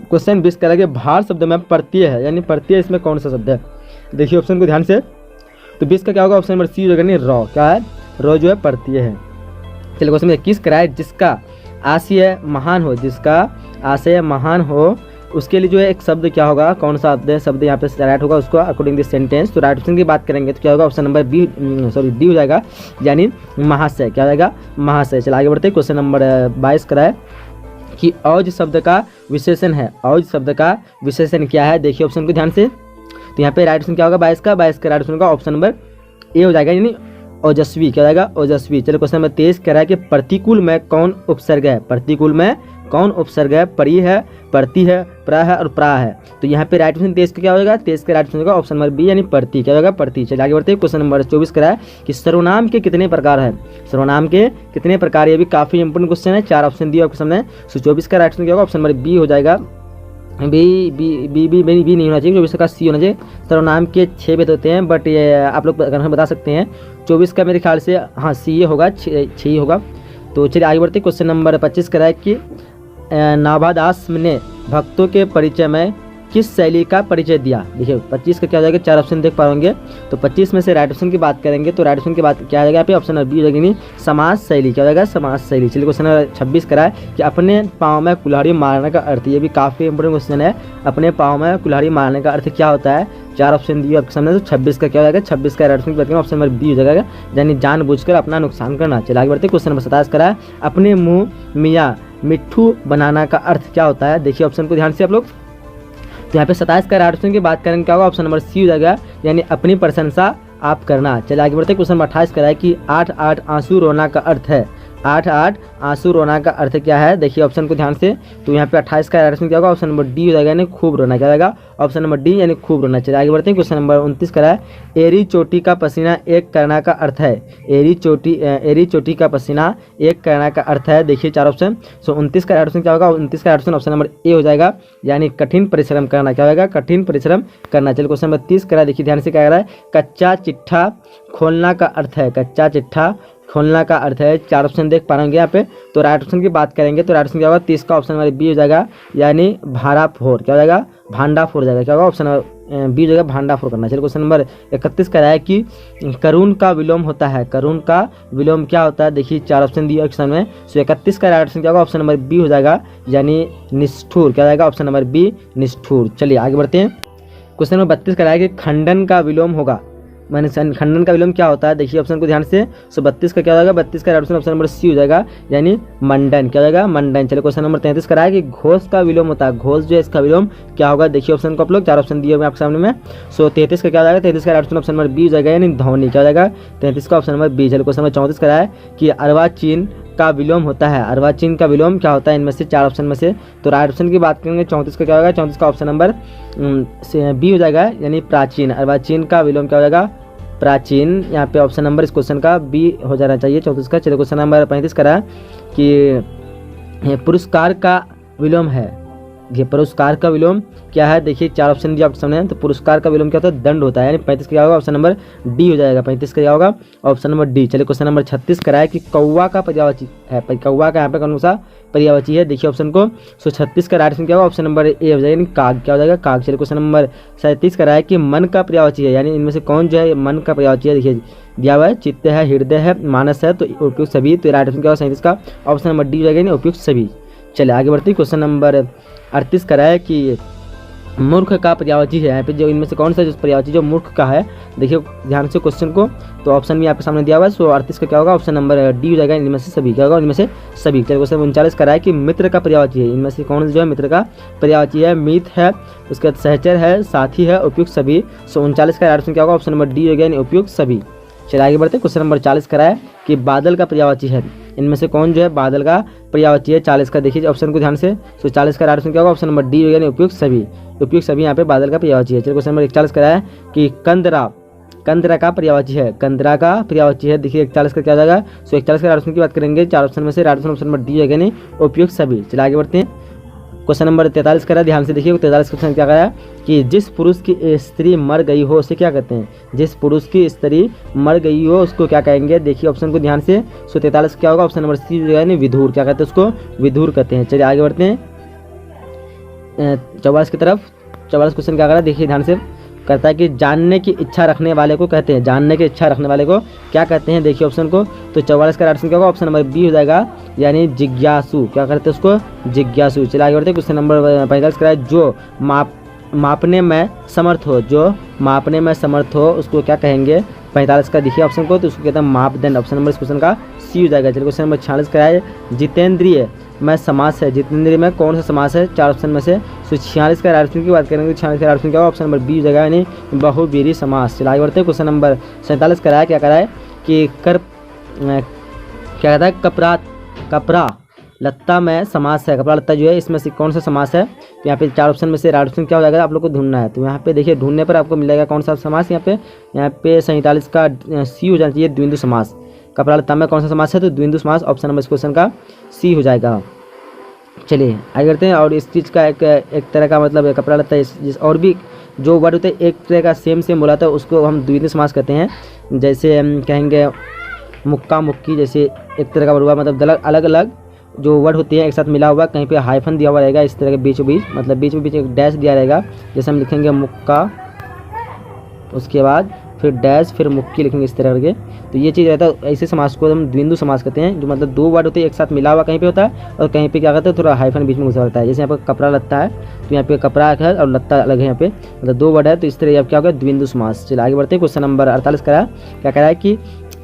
क्वेश्चन 20 करा कि भार शब्द में प्रत्यय है, यानी प्रत्यय इसमें कौन सा शब्द है? देखिए ऑप्शन को ध्यान से। तो 20 का क्या होगा? ऑप्शन नंबर सी हो जाएगा, यानी रॉ। क्या है? रॉ जो है प्रत्यय है। चलिए क्वेश्चन 21 करा है, जिसका आशय महान हो, जिसका आशय महान हो उसके लिए जो है एक शब्द क्या होगा? कौन सा शब्द यहाँ पे राइट होगा उसको अकॉर्डिंग दिस सेंटेंस? तो राइट ऑप्शन की बात करेंगे तो क्या होगा? ऑप्शन नंबर बी, डी हो जाएगा, यानी महाशय। क्या हो जाएगा? महाशय। चलिए आगे बढ़ते हैं। क्वेश्चन नंबर 22 करा है कि औज शब्द का विशेषण है। औज शब्द का विशेषण क्या है? देखिए ऑप्शन को ध्यान से। तो यहाँ पे राइट ऑप्शन क्या होगा? 22 का राइट ऑप्शन का ऑप्शन नंबर ए हो जाएगा, यानी ओजस्वी। क्या हो जाएगा? ओजस्वी। चलिए क्वेश्चन नंबर 23 कह रहा है कि प्रतिकूल में कौन उपसर्ग है? प्रतिकूल में कौन उपसर्ग है? परी है, प्रति है, प्रा है और प्रा है। तो यहाँ पे राइट ऑप्शन 23 का क्या होगा? 23 का राइट ऑप्शन होगा ऑप्शन नंबर बी, यानी प्रति। क्या होगा? प्रति। चलिए आगे बढ़ते हैं। क्वेश्चन नंबर 24 करा है कि सर्वनाम के कितने प्रकार है? सर्वनाम के कितने प्रकार? ये भी काफी इंपोर्टेंट क्वेश्चन है। 4 ऑप्शन दिए आपके सामने। 24 का राइट ऑप्शन क्या होगा? ऑप्शन नंबर बी हो जाएगा। बी नहीं होना चाहिए, 24 का सी होना चाहिए। सर्वनाम के 6 भेद होते हैं, बट ये आप लोग बता सकते हैं। 24 का मेरे ख्याल से हाँ सी ये होगा, 6 ही होगा। तो चलिए आगे बढ़ते। क्वेश्चन नंबर 25 करा है कि नाभादास ने भक्तों के परिचय में किस शैली का परिचय दिया? देखिए 25 का क्या हो जाएगा? 4 ऑप्शन देख पाओगे। तो 25 में से राइट ऑप्शन की बात करेंगे तो राइट ऑप्शन की बात क्या आ जाएगा? यहाँ पे ऑप्शन नंबर बी हो जाएगी, नहीं समाज शैली। क्या हो जाएगा? समाज शैली। चलिए क्वेश्चन नंबर 26 करा है कि अपने पाँव में कुल्हाड़ी मारने का अर्थ। ये भी काफ़ी इंपोर्टेंट क्वेश्चन है। अपने पाँव में कुल्हाड़ी मारने का अर्थ क्या होता है? 4 ऑप्शन दिए आपके सामने। तो 26 का क्या हो जाएगा? 26 का राइट ऑप्शन की बात करें ऑप्शन नंबर बी हो जाएगा, यानी जानबूझकर अपना नुकसान करना। चलिए आगे बढ़ते। क्वेश्चन नंबर 27 करा है अपने मुँह मियाँ मिट्ठू बनाना का अर्थ क्या होता है? देखिए ऑप्शन को ध्यान से आप लोग। तो यहाँ पे 27 का राइट ऑप्शन की बात करेंगे क्या होगा? ऑप्शन नंबर सी हो जाएगा, यानी अपनी प्रशंसा आप करना। चलिए आगे बढ़ते हैं। क्वेश्चन नंबर 28 का है कि 8 आंसू रोना का अर्थ है। 8 आंसू रोना का अर्थ क्या है? देखिए ऑप्शन को ध्यान से। तो यहाँ पे 28 का राइट ऑप्शन क्या होगा? ऑप्शन नंबर डी हो जाएगा, यानी खूब रोना। क्या जाएगा? ऑप्शन नंबर डी, यानी खूब रोना। चलिए आगे बढ़ते हैं। क्वेश्चन नंबर 29 का है, एरी चोटी का पसीना एक करना का अर्थ है। एरी चोटी का पसीना एक करना का अर्थ है। देखिए 4 ऑप्शन। सो 29 का राइट ऑप्शन क्या होगा? 29 का राइट ऑप्शन ऑप्शन नंबर ए हो जाएगा, यानी कठिन परिश्रम करना। क्या होगा? कठिन परिश्रम करना। चलिए क्वेश्चन नंबर 30 का देखिए ध्यान से क्या कह रहा है? कच्चा चिट्ठा खोलना का अर्थ है। कच्चा चिट्ठा खोलना का अर्थ है। 4 ऑप्शन देख पा रहे यहाँ पे। तो राइट ऑप्शन की बात करेंगे तो राइट ऑप्शन क्या होगा? 30 का ऑप्शन नंबर बी हो जाएगा, यानी भांडाफोड़। क्या हो जाएगा? भांडाफोड़ जाएगा। क्या होगा? ऑप्शन नंबर बी हो जाएगा, भांडाफोड़ करना। चलिए क्वेश्चन नंबर 31 का है कि करुण का विलोम होता है। करुण का विलोम क्या होता है? देखिए 4 ऑप्शन दिए ऑप्शन में। सो 31 का राइट ऑप्शन क्या होगा? ऑप्शन नंबर बी हो जाएगा, यानी निष्ठुर। क्या जाएगा? ऑप्शन नंबर बी, निष्ठुर। चलिए आगे बढ़ते हैं। क्वेश्चन नंबर 32 का है कि खंडन का विलोम होगा। मैंने खंडन का विलोम क्या होता है? देखिए ऑप्शन को ध्यान से। सो 32 का क्या होगा? 32 का ऑप्शन नंबर सी हो जाएगा, यानी मंडन। क्या हो जाएगा? मंडन। चलिए क्वेश्चन नंबर 33 का है कि घोष का विलोम होता है। घोष जो है इसका विलोम क्या होगा? देखिए ऑप्शन को आप लोग। 4 ऑप्शन दिए हुए आपके सामने में। सो 33 का क्या हो जाएगा? 33 का ऑप्शन नंबर बी हो जाएगा, यानी ध्वनि। क्या हो जाएगा? 33 का ऑप्शन नंबर बी। चलिए क्वेश्चन नंबर 34 का है कि अर्वाचीन का विलोम होता है। अर्वाचीन का विलोम क्या होता है? इनमें से 4 ऑप्शन में से। तो राइट ऑप्शन की बात करेंगे 34 का क्या होगा? 34 का ऑप्शन नंबर बी हो जाएगा, यानी प्राचीन। अर्वाचीन का विलोम क्या हो जाएगा? प्राचीन। यहाँ पे ऑप्शन नंबर इस क्वेश्चन का बी हो जाना चाहिए 34 का। चलिए क्वेश्चन नंबर 35 का कि पुरस्कार का विलोम है। ये पुरस्कार का विलोम क्या है? देखिए 4 ऑप्शन दिया आपके सामने। तो पुरस्कार का विलोम क्या होता है? दंड होता है, यानी 35 का क्या होगा? ऑप्शन नंबर डी हो जाएगा। 35 का क्या होगा? Option number D. चलिए क्वेश्चन नंबर 36 का है कि कौवा का पर्यायवाची है। कौवा का यहाँ पे कौन सा पर्यायवाची है? देखिए ऑप्शन को। सो 36 का राइट ऑप्शन क्या होगा? ऑप्शन नंबर ए हो जाएगा, यानी काग। क्या हो जाएगा? काग। चलिए क्वेश्चन नंबर 37 का है कि मन का पर्यायवाची है, यानी इनमें से कौन जो है मन का पर्यायवाची है? देखिए दिया हुआ है, चित्त है, हृदय है, मानस है, तो उपयुक्त सभी। तो राइट ऑप्शन क्या होगा? 37 का ऑप्शन नंबर डी हो जाएगा, यानी उपयुक्त सभी। चलिए आगे बढ़ते हैं। क्वेश्चन नंबर 38 का है कि मूर्ख का पर्यायवाची है। यहाँ पे जो इनमें से कौन सा जो पर्यायवाची जो मूर्ख का है? देखिए ध्यान से क्वेश्चन को। तो ऑप्शन भी आपके सामने दिया हुआ है। सो 38 का क्या होगा? ऑप्शन नंबर डी हो जाएगा, इनमें से सभी। क्या होगा? इनमें से सभी। चलिए क्वेश्चन 39 का है कि मित्र का पर्यायवाची है। इनमें से कौन जो है मित्र का पर्यायवाची है? मित है, उसके बाद सहचर है, साथी है, उपयुक्त सभी। सो 39 का ऑप्शन क्या होगा? ऑप्शन नंबर डी हो गया, उपयुक्त सभी। चलिए आगे बढ़ते हैं। क्वेश्चन नंबर 40 का है कि बादल का पर्यायवाची है। इनमें से कौन जो है बादल का पर्यायवाची है? 40 का देखिए ऑप्शन को ध्यान से। सो 40 का ऑप्शन क्या होगा? ऑप्शन नंबर डी हो गया, उपयुक्त सभी। उपयुक्त सभी यहाँ पे बादल का पर्यायवाची है। चलिए क्वेश्चन नंबर 41 का है कि कंदरा का पर्यायवाची है। कंदरा का पर्यायवाची है। देखिए 41 का क्या हो जाएगा? सो 41 का ऑप्शन की बात करेंगे 4 ऑप्शन में से। राइट ऑप्शन नंबर डी हो गया, उपयुक्त सभी। चलिए आगे बढ़ते हैं। क्वेश्चन नंबर 43 का ध्यान से देखिए। 43 क्वेश्चन क्या करा कि जिस पुरुष की स्त्री मर गई हो उसे क्या कहते हैं? जिस पुरुष की स्त्री मर गई हो उसको क्या कहेंगे? देखिए ऑप्शन को ध्यान से। सो 43 क्या होगा? ऑप्शन नंबर सी यानी विधुर। क्या कहते हैं उसको? विधुर कहते हैं। चलिए आगे बढ़ते हैं 44 की तरफ। 44 क्वेश्चन क्या करा? देखिए ध्यान से। करता है कि जानने की इच्छा रखने वाले को कहते हैं। जानने की इच्छा रखने वाले को क्या कहते हैं? देखिए ऑप्शन को। तो 44 का ऑप्शन क्या होगा? ऑप्शन नंबर बी हो जाएगा, यानी जिज्ञासु। क्या करते हैं उसको? जिज्ञासु। चलिए आगे बढ़ते हैं। क्वेश्चन नंबर 45 का जो मापने में समर्थ हो। जो मापने में समर्थ हो उसको क्या कहेंगे? 45 का देखिए ऑप्शन को। तो उसको कहते हैं मापदंड। ऑप्शन नंबर इस क्वेश्चन का सी हो जाएगा। चलिए क्वेश्चन नंबर 46 का है जितेंद्रिय में समास है। जितेंद्रिय में कौन सा समास है? 4 ऑप्शन में से। सो 46 का ऑप्शन की बात करेंगे। 46 का ऑप्शन क्या होगा? ऑप्शन नंबर बी हो जाएगा, यानी बहुवीरी समास। चलिए आगे बढ़ते हैं। क्वेश्चन नंबर 47 का है क्या करा है कि क्या कहता है? कपड़ा लत्ता में समास है। कपड़ा लत्ता जो है इसमें से कौन सा समास है? तो यहाँ पे 4 ऑप्शन में से राइट ऑप्शन क्या हो जाएगा? आप लोग को ढूंढना है। तो यहाँ पे देखिए ढूंढने पर आपको मिलेगा कौन सा समास। यहाँ पे 47 का सी हो जाना चाहिए, द्विंदु समास। कपड़ा लत्ता में कौन सा समास है? तो द्विंदु समास। ऑप्शन नंबर इस क्वेश्चन का सी हो जाएगा। चलिए आगे करते हैं। और इस चीज़ का एक तरह का मतलब कपड़ा लत्ता और भी जो वर्ड होते हैं एक तरह का सेम बोला था उसको हम द्विंदु समास कहते हैं। जैसे हम कहेंगे मुक्का मुक्की, जैसे एक तरह का वर्ड हुआ, मतलब अलग अलग जो वर्ड होते हैं एक साथ मिला हुआ, कहीं पे हाइफन दिया हुआ रहेगा इस तरह के बीचों बीच, मतलब बीच में बीच एक डैश दिया रहेगा। जैसे हम लिखेंगे मुक्का, उसके बाद फिर डैश, फिर मुक्की लिखेंगे इस तरह करके। तो ये चीज़ रहता है। ऐसे समास को हम द्विंदु समास कहते हैं, जो मतलब 2 वर्ड होते हैं एक साथ मिला हुआ कहीं पे होता है और कहीं पे क्या कहते हैं थोड़ा हाइफन बीच में घुसा रहता है। जैसे यहाँ पे कपड़ा लत्ता है तो यहाँ पे कपड़ा है और लत्ता अलग है, यहाँ पे मतलब 2 वर्ड है, तो इस तरह अब क्या होगा? द्विंदु समास। चलिए आगे बढ़ते हैं। क्वेश्चन नंबर 48 का क्या कह रहा है कि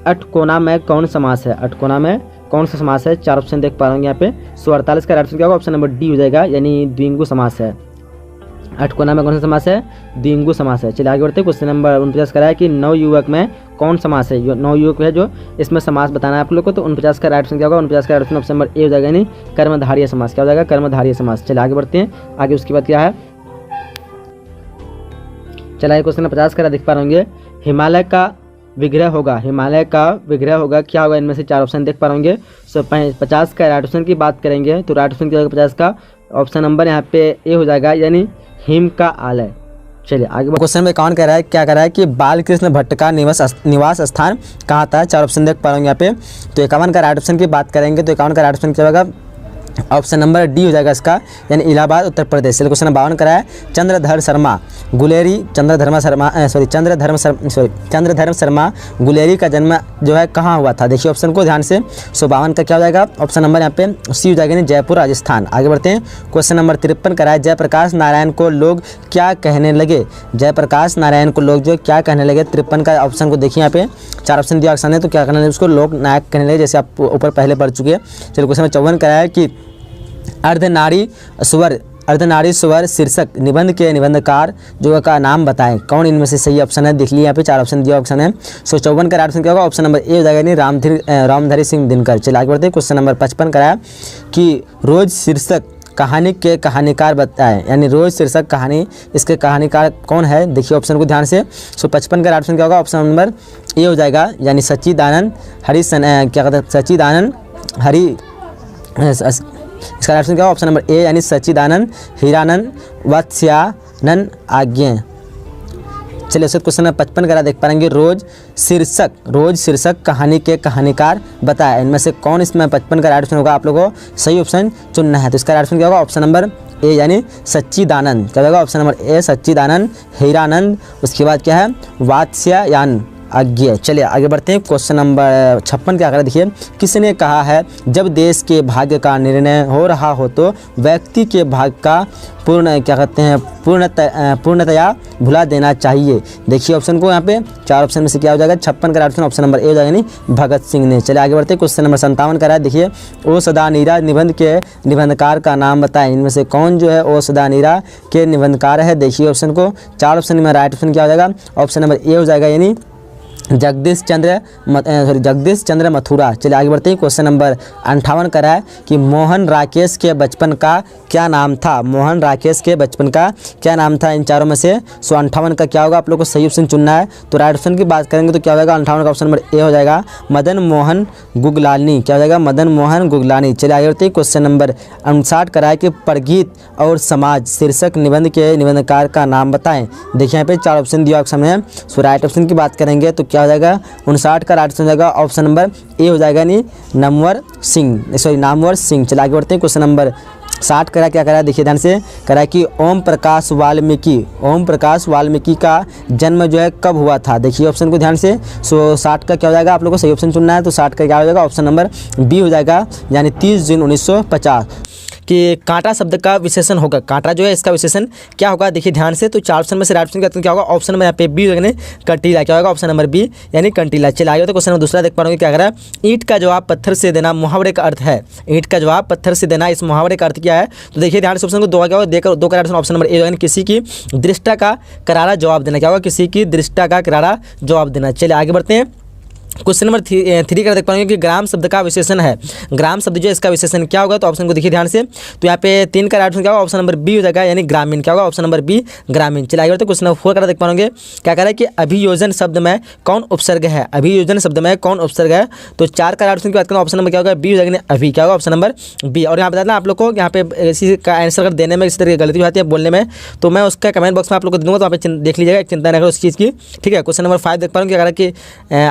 अठकोना में कौन समास है? अठकोना में कौन सा समास है? 4 ऑप्शन देख पा रहे होंगे यहाँ पे। सो 48 का राइट आंसर क्या होगा? ऑप्शन नंबर डी हो जाएगा, यानी द्विंगु समास है। 8 कोना में कौन सा समास है? द्विंगु समास है। चलिए आगे बढ़ते हैं। क्वेश्चन नंबर 49 का है कि नवयुवक में कौन समास है? नवयुवक है जो इसमें समास बताना है आप लोग को। तो 49 का राइट आंसर क्या होगा? 49 का राइट आंसर ऑप्शन नंबर ए हो जाएगा, यानी कर्मधारय समास। क्या हो जाएगा? कर्मधारय समास। चलिए आगे बढ़ते हैं। आगे उसके बाद क्या है? चलिए क्वेश्चन नंबर 50 का देख पा रहे होंगे, हिमालय का विग्रह होगा। हिमालय का विग्रह होगा, क्या होगा? इनमें से 4 ऑप्शन देख पा रहे होंगे। सो 50 का राइट ऑप्शन की बात करेंगे तो राइट ऑप्शन क्या होगा? 50 का ऑप्शन नंबर यहाँ पे ए हो जाएगा, यानी हिम का आलय। चलिए आगे क्वेश्चन में कौन कह रहा है, क्या कह रहा है कि बालकृष्ण भट्ट का निवास स्थान कहाँ था? 4 ऑप्शन देख पा रहे होंगे यहाँ पे। तो 51 का राइट ऑप्शन की बात करेंगे तो 51 का राइट ऑप्शन क्या होगा? ऑप्शन नंबर डी हो जाएगा इसका, यानी इलाहाबाद उत्तर प्रदेश। चलिए क्वेश्चन नंबर 52 करा है, चंद्रधर शर्मा गुलेरी का जन्म जो है कहाँ हुआ था? देखिए ऑप्शन को ध्यान से। सो 52 का क्या हो जाएगा? ऑप्शन नंबर यहाँ पे सी हो जाएगा, यानी जयपुर राजस्थान। आगे बढ़ते हैं। क्वेश्चन नंबर 53 करा है, जयप्रकाश नारायण को लोग क्या कहने लगे? जयप्रकाश नारायण को लोग जो क्या कहने लगे? 53 का ऑप्शन को देखिए, यहाँ पे 4 ऑप्शन दिया ऑप्शन है, तो क्या कहने लगे उसको? लोक नायक कहने लगे, जैसे आप ऊपर पहले पढ़ चुके हैं। चलिए क्वेश्चन नंबर 54 करा है कि अर्धनारी स्वर शीर्षक निबंध के निबंधकार जो का नाम बताएं। कौन इनमें से सही ऑप्शन है? देख लीजिए यहाँ पे 4 ऑप्शन दिया ऑप्शन है। सो 54 का राइट ऑप्शन क्या होगा? ऑप्शन नंबर ए हो जाएगा, यानी रामधारी सिंह दिनकर। चलिए आगे बढ़ते हैं। क्वेश्चन नंबर 55 कराया कि रोज शीर्षक कहानी के कहानीकार बताएं, यानी रोज शीर्षक कहानी, इसके कहानीकार कौन है? देखिए ऑप्शन को ध्यान से। सो 55 का राइट ऑप्शन क्या होगा? ऑप्शन नंबर ए हो जाएगा, यानी सच्चिदानंद इसका राइट आंसर क्या होगा? ऑप्शन नंबर ए, यानी सच्चिदानंद हीरानंद वत्स्यानंद आज्ञे। चलिए उसके क्वेश्चन नंबर 55 का देख पाएंगे, रोज शीर्षक कहानी के कहानीकार बताया। इनमें से कौन इसमें 55 का राइट ऑप्शन होगा? आप लोगों को सही ऑप्शन चुनना है। तो इसका राइट ऑप्शन क्या होगा? ऑप्शन नंबर ए, यानी सच्चिदानंद। क्या होगा? ऑप्शन नंबर ए सच्चिदानंद हीरानंद, उसके बाद क्या है? वात्स्यायन आज्ञे। चलिए आगे बढ़ते हैं। क्वेश्चन नंबर 56 क्या करें? देखिए, किसने कहा है जब देश के भाग्य का निर्णय हो रहा हो तो व्यक्ति के भाग्य का पूर्णतया भुला देना चाहिए? देखिए ऑप्शन को, यहाँ पे 4 ऑप्शन में से क्या हो जाएगा? 56 का ऑप्शन ऑप्शन नंबर ए हो जाएगा, यानी भगत सिंह ने। चलिए आगे बढ़ते हैं। क्वेश्चन नंबर 57 का है, देखिए, ओ सदा नीरा निबंध के निबंधकार का नाम बताएं। इनमें से कौन जो है ओ सदा नीरा के निबंधकार है? देखिए ऑप्शन को, 4 ऑप्शन में राइट ऑप्शन क्या हो जाएगा? ऑप्शन नंबर ए हो जाएगा, यानी जगदीश चंद्र मथुरा। चलिए आगे बढ़ते हैं। क्वेश्चन नंबर 58 का है कि मोहन राकेश के बचपन का क्या नाम था? मोहन राकेश के बचपन का क्या नाम था? इन चारों में से 58 का क्या होगा? आप लोग को सही ऑप्शन चुनना है। तो राइट ऑप्शन की बात करेंगे तो क्या हो जाएगा? 58 का ऑप्शन नंबर ए हो जाएगा, मदन मोहन गुगलानी। क्या हो जाएगा? मदन मोहन गुगलानी। चलिए आगे बढ़ते हैं। क्वेश्चन नंबर 59 का है कि प्रगीत और समाज शीर्षक निबंध के निबंधकार का नाम बताएं। देखिए यहाँ पे 4 ऑप्शन दिया ऑप्शन है। सो राइट ऑप्शन की बात करेंगे तो क्या हो जाएगा? 59 का राइट ऑप्शन हो जाएगा, ऑप्शन नंबर ए हो जाएगा, यानी नामवर सिंह। चलिए आगे बढ़ते हैं। क्वेश्चन नंबर 60 करा, क्या करा? देखिए ध्यान से, करा कि ओम प्रकाश वाल्मीकि का जन्म जो है कब हुआ था? देखिए ऑप्शन को ध्यान से। सो 60 का क्या हो जाएगा? आप लोगों को सही ऑप्शन चुनना है। तो 60 का क्या हो जाएगा? ऑप्शन नंबर बी हो जाएगा, यानी 30 जून 1950। कि कांटा शब्द का विशेषण होगा। कांटा जो है इसका विशेषण क्या होगा? देखिए ध्यान से। तो 4 ऑप्शन में से राइट ऑप्शन क्या होगा? ऑप्शन में यहाँ पे बी यानी कंटीला। क्या होगा? ऑप्शन नंबर बी, यानी कंटीला। चलिए आगे तो क्वेश्चन नंबर दूसरा देख पा रहे क्या कह रहा है? ईंट का जवाब पत्थर से देना मुहावरे का अर्थ है। ईंट का जवाब पत्थर से देना, इस मुहावरे का अर्थ क्या है? तो देखिए ध्यान से, ऑप्शन को दो का ऑप्शन नंबर ए, यानी किसी की दृष्टा का करारा जवाब देना। क्या होगा? किसी की दृष्टा का करारा जवाब देना। चलिए आगे बढ़ते हैं। क्वेश्चन नंबर 3 का देख पाएंगे कि ग्राम शब्द का विशेषण है। ग्राम शब्द जो है इसका विशेषण क्या होगा? तो ऑप्शन को देखिए ध्यान से। तो यहाँ पे 3 का राइट ऑप्शन क्या होगा? ऑप्शन नंबर बी हो जाएगा, यानी ग्रामीण। क्या होगा? ऑप्शन नंबर बी, ग्रामीण। चलिए आगे बढ़ते हैं। क्वेश्चन नंबर 4 का देख पाएंगे क्या कह रहा है कि अभियोजन शब्द में कौन उपसर्ग है? अभियोजन शब्द में कौन उपसर्ग है? तो 4 का राइट ऑप्शन की बात करें, ऑप्शन नंबर क्या होगा? बी हो जाएगा, अभी। क्या होगा? Option number B. और यहाँ बताना आप लोग को, यहाँ पे इसी का आंसर अगर देने में इस तरह की गलती होती है बोलने में, तो मैं उसका कमेंट बॉक्स में आप लोग को दूंगा, तो आप देख लीजिएगा, चिंता नहीं करो उस चीज़ की। ठीक है। क्वेश्चन नंबर 5 देख पा रहे क्या कह रहा है कि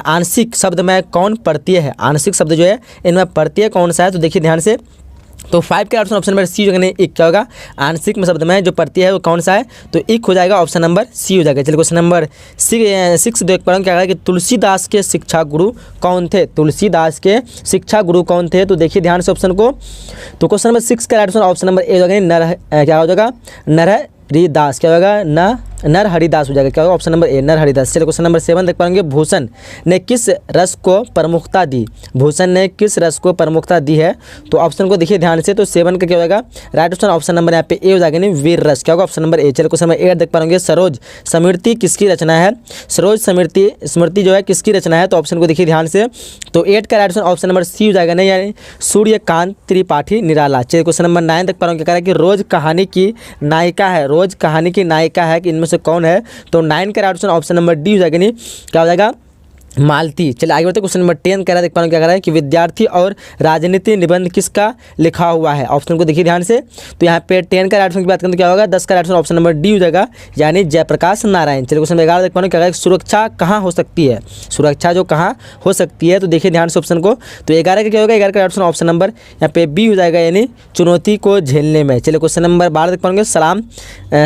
आंशिक शब्द में कौन प्रत्यय है? आंशिक शब्द जो है इनमें प्रत्यय कौन सा है? तो देखिए ध्यान से। तो 5 के ऑप्शन नंबर सी हो जाएगा, एक क्या होगा? आंशिक में शब्द में जो प्रत्यय है वो कौन सा है? तो एक हो जाएगा, ऑप्शन नंबर सी हो जाएगा। चलिए क्वेश्चन नंबर 6 देख पा रहे हैं क्या है कि तुलसीदास के शिक्षा गुरु कौन थे? तुलसीदास के शिक्षा गुरु कौन थे? तो देखिए ध्यान से ऑप्शन को। तो क्वेश्चन नंबर 6 का ऑप्शन नंबर ए हो जाएगा, क्या हो जाएगा? नरहरिदास। क्या होगा? नर हरिदास हो जाएगा। क्या होगा? ऑप्शन नंबर ए नर हरिदास। चलिए क्वेश्चन नंबर 7 देख पाएंगे, भूषण ने किस रस को प्रमुखता दी? भूषण ने किस रस को प्रमुखता दी है? तो ऑप्शन को देखिए ध्यान से, तो 7 का क्या हो जाएगा? राइट ऑप्शन ऑप्शन नंबर यहाँ पे ए हो जाएगा, नहीं वीर रस। क्या होगा? Option number A. चलिए क्वेश्चन नंबर 8 देख पाएंगे, सरोज स्मृति किसकी रचना है? सरोज स्मृति जो है किसकी रचना है? तो ऑप्शन को देखिए ध्यान से, तो 8 का right option option number C हो जाएगा, नहीं यानी सूर्यकांत त्रिपाठी निराला। चलिए क्वेश्चन नंबर 9 देख पा रहा हूँ, क्या कह रहा है कि रोज कहानी की नायिका है, रोज कहानी की नायिका है कि इनमें से कौन है? तो 9 का right option option number D हो जाएगा, नहीं क्या हो जाएगा? मालती। चलिए आगे बढ़ते, क्वेश्चन नंबर 10 कह रहा है, देख पा रहा हूँ क्या कह रहा है कि विद्यार्थी और राजनीति निबंध किसका लिखा हुआ है? ऑप्शन को देखिए ध्यान से, तो यहाँ पे 10 का राइट ऑप्शन की बात करें तो क्या होगा? 10 का right option option number D हो जाएगा, यानी जयप्रकाश नारायण। चलिए क्वेश्चन नंबर 11 देख पा रहा हूँ क्या कह रहा है, सुरक्षा कहाँ हो सकती है? सुरक्षा जो कहाँ हो सकती है, तो देखिए ध्यान से ऑप्शन को, तो 11 का क्या होगा? 11 का राइट ऑप्शन ऑप्शन नंबर यहाँ पे बी हो जाएगा, यानी चुनौती को झेलने में। चलिए क्वेश्चन नंबर 12 देख पाएंगे,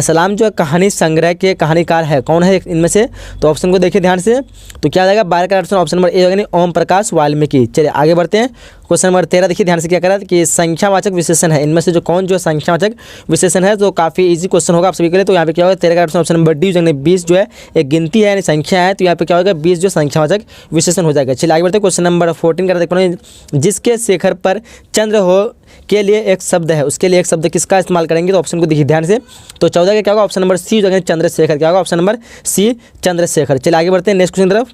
सलाम जो कहानी संग्रह के कहानीकार है, कौन है इनमें से? तो ऑप्शन को देखिए ध्यान से, तो क्या हो जाएगा? 12 का ऑप्शन ऑप्शन नंबर ए होगा, ओम प्रकाश वाल्मीकि। चलिए आगे बढ़ते हैं, क्वेश्चन नंबर 13 देखिए ध्यान से, क्या करा कि संख्यावाचक विशेषण है, इनमें से जो कौन जो संख्यावाचक विशेषण है, तो काफी इजी क्वेश्चन होगा आप सभी के लिए। तो यहाँ पे क्या होगा? 13 का ऑप्शन नंबर डी हो जाएगा, 20 जो है एक गिनती है यानी संख्या है, तो यहाँ पे क्या होगा? 20 जो संख्यावाचक विशेषण हो जाएगा। चलिए आगे बढ़ते हैं, क्वेश्चन नंबर 14 का देख पा रहे हैं, जिसके शेखर पर चंद्र हो के लिए एक शब्द है, उसके लिए एक शब्द किसका इस्तेमाल करेंगे? तो ऑप्शन को देखिए ध्यान से, तो 14 का क्या होगा? ऑप्शन नंबर सी हो जाएगा, चंद्रशेखर। क्या होगा? Option number C Chandrashekhar. चलिए आगे बढ़ते हैं नेक्स्ट क्वेश्चन तरफ।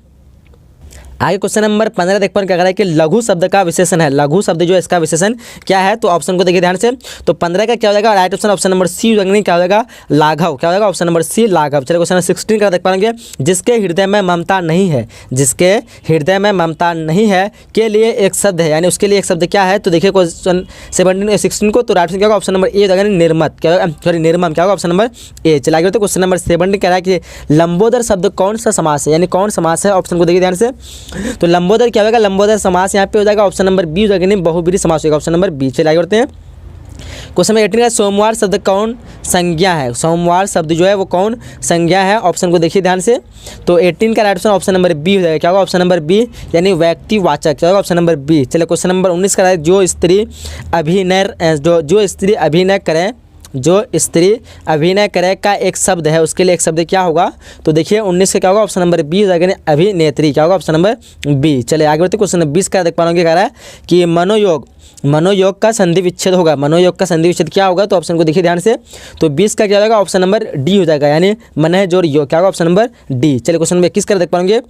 आगे क्वेश्चन नंबर 15 देख पर क्या कह रहा है कि लघु शब्द का विशेषण है, लघु शब्द जो है इसका विशेषण क्या है? तो ऑप्शन को देखिए ध्यान से, तो 15 का क्या हो जाएगा? Right option option number C हो जाएगा, क्या हो जाएगा? लाघव। क्या हो जाएगा? ऑप्शन नंबर सी लाघव। चलिए क्वेश्चन नंबर 16 का देख पाएंगे, जिसके हृदय में ममता नहीं है, जिसके हृदय में ममता नहीं है के लिए एक शब्द है, यानी उसके लिए एक शब्द क्या है? तो देखिए क्वेश्चन 16 को, तो राइट ऑप्शन क्या होगा? ऑप्शन नंबर ए हो जाएगा, निर्मत। क्या होगा? सॉरी निर्मम। क्या होगा? Option number A. चलिए आगे क्वेश्चन नंबर 17 कह रहा है कि लंबोदर शब्द कौन सा समास है, यानी कौन समास है? ऑप्शन को देखिए ध्यान से, तो लंबोदर क्या होगा? लंबोदर समास यहाँ पे हो जाएगा, ऑप्शन नंबर बी हो जाएगा, नहीं बहुब्रीहि समास होगा, ऑप्शन नंबर बी। चलिए आगे बढ़ते हैं, क्वेश्चन नंबर 18 का सोमवार शब्द कौन संज्ञा है? सोमवार शब्द जो है वो कौन संज्ञा है? ऑप्शन को देखिए ध्यान से, तो 18 का राइट ऑप्शन नंबर बी हो जाएगा। क्या होगा? ऑप्शन नंबर बी, यानी व्यक्तिवाचक। क्या होगा? Option number B. चलिए क्वेश्चन नंबर 19 का जो स्त्री अभिनय करें, जो स्त्री अभिनय करे का एक शब्द है, उसके लिए एक शब्द क्या होगा? तो देखिए 19 का क्या होगा? ऑप्शन नंबर बी हो जाएगा, अभिनेत्री। क्या होगा? Option number B. चलिए आगे बढ़ते, क्वेश्चन नंबर 20 का देख पा रहे हैं, कह रहा है कि मनोयोग का संधि विच्छेद होगा, मनोयोग का संधि विच्छेद क्या होगा? तो ऑप्शन को देखिए ध्यान से, तो 20 का क्या होगा? ऑप्शन नंबर डी हो जाएगा, यानी मन जोड़ योग। क्या होगा? Option number D. चलिए क्वेश्चन नंबर 21 का देख पाएंगे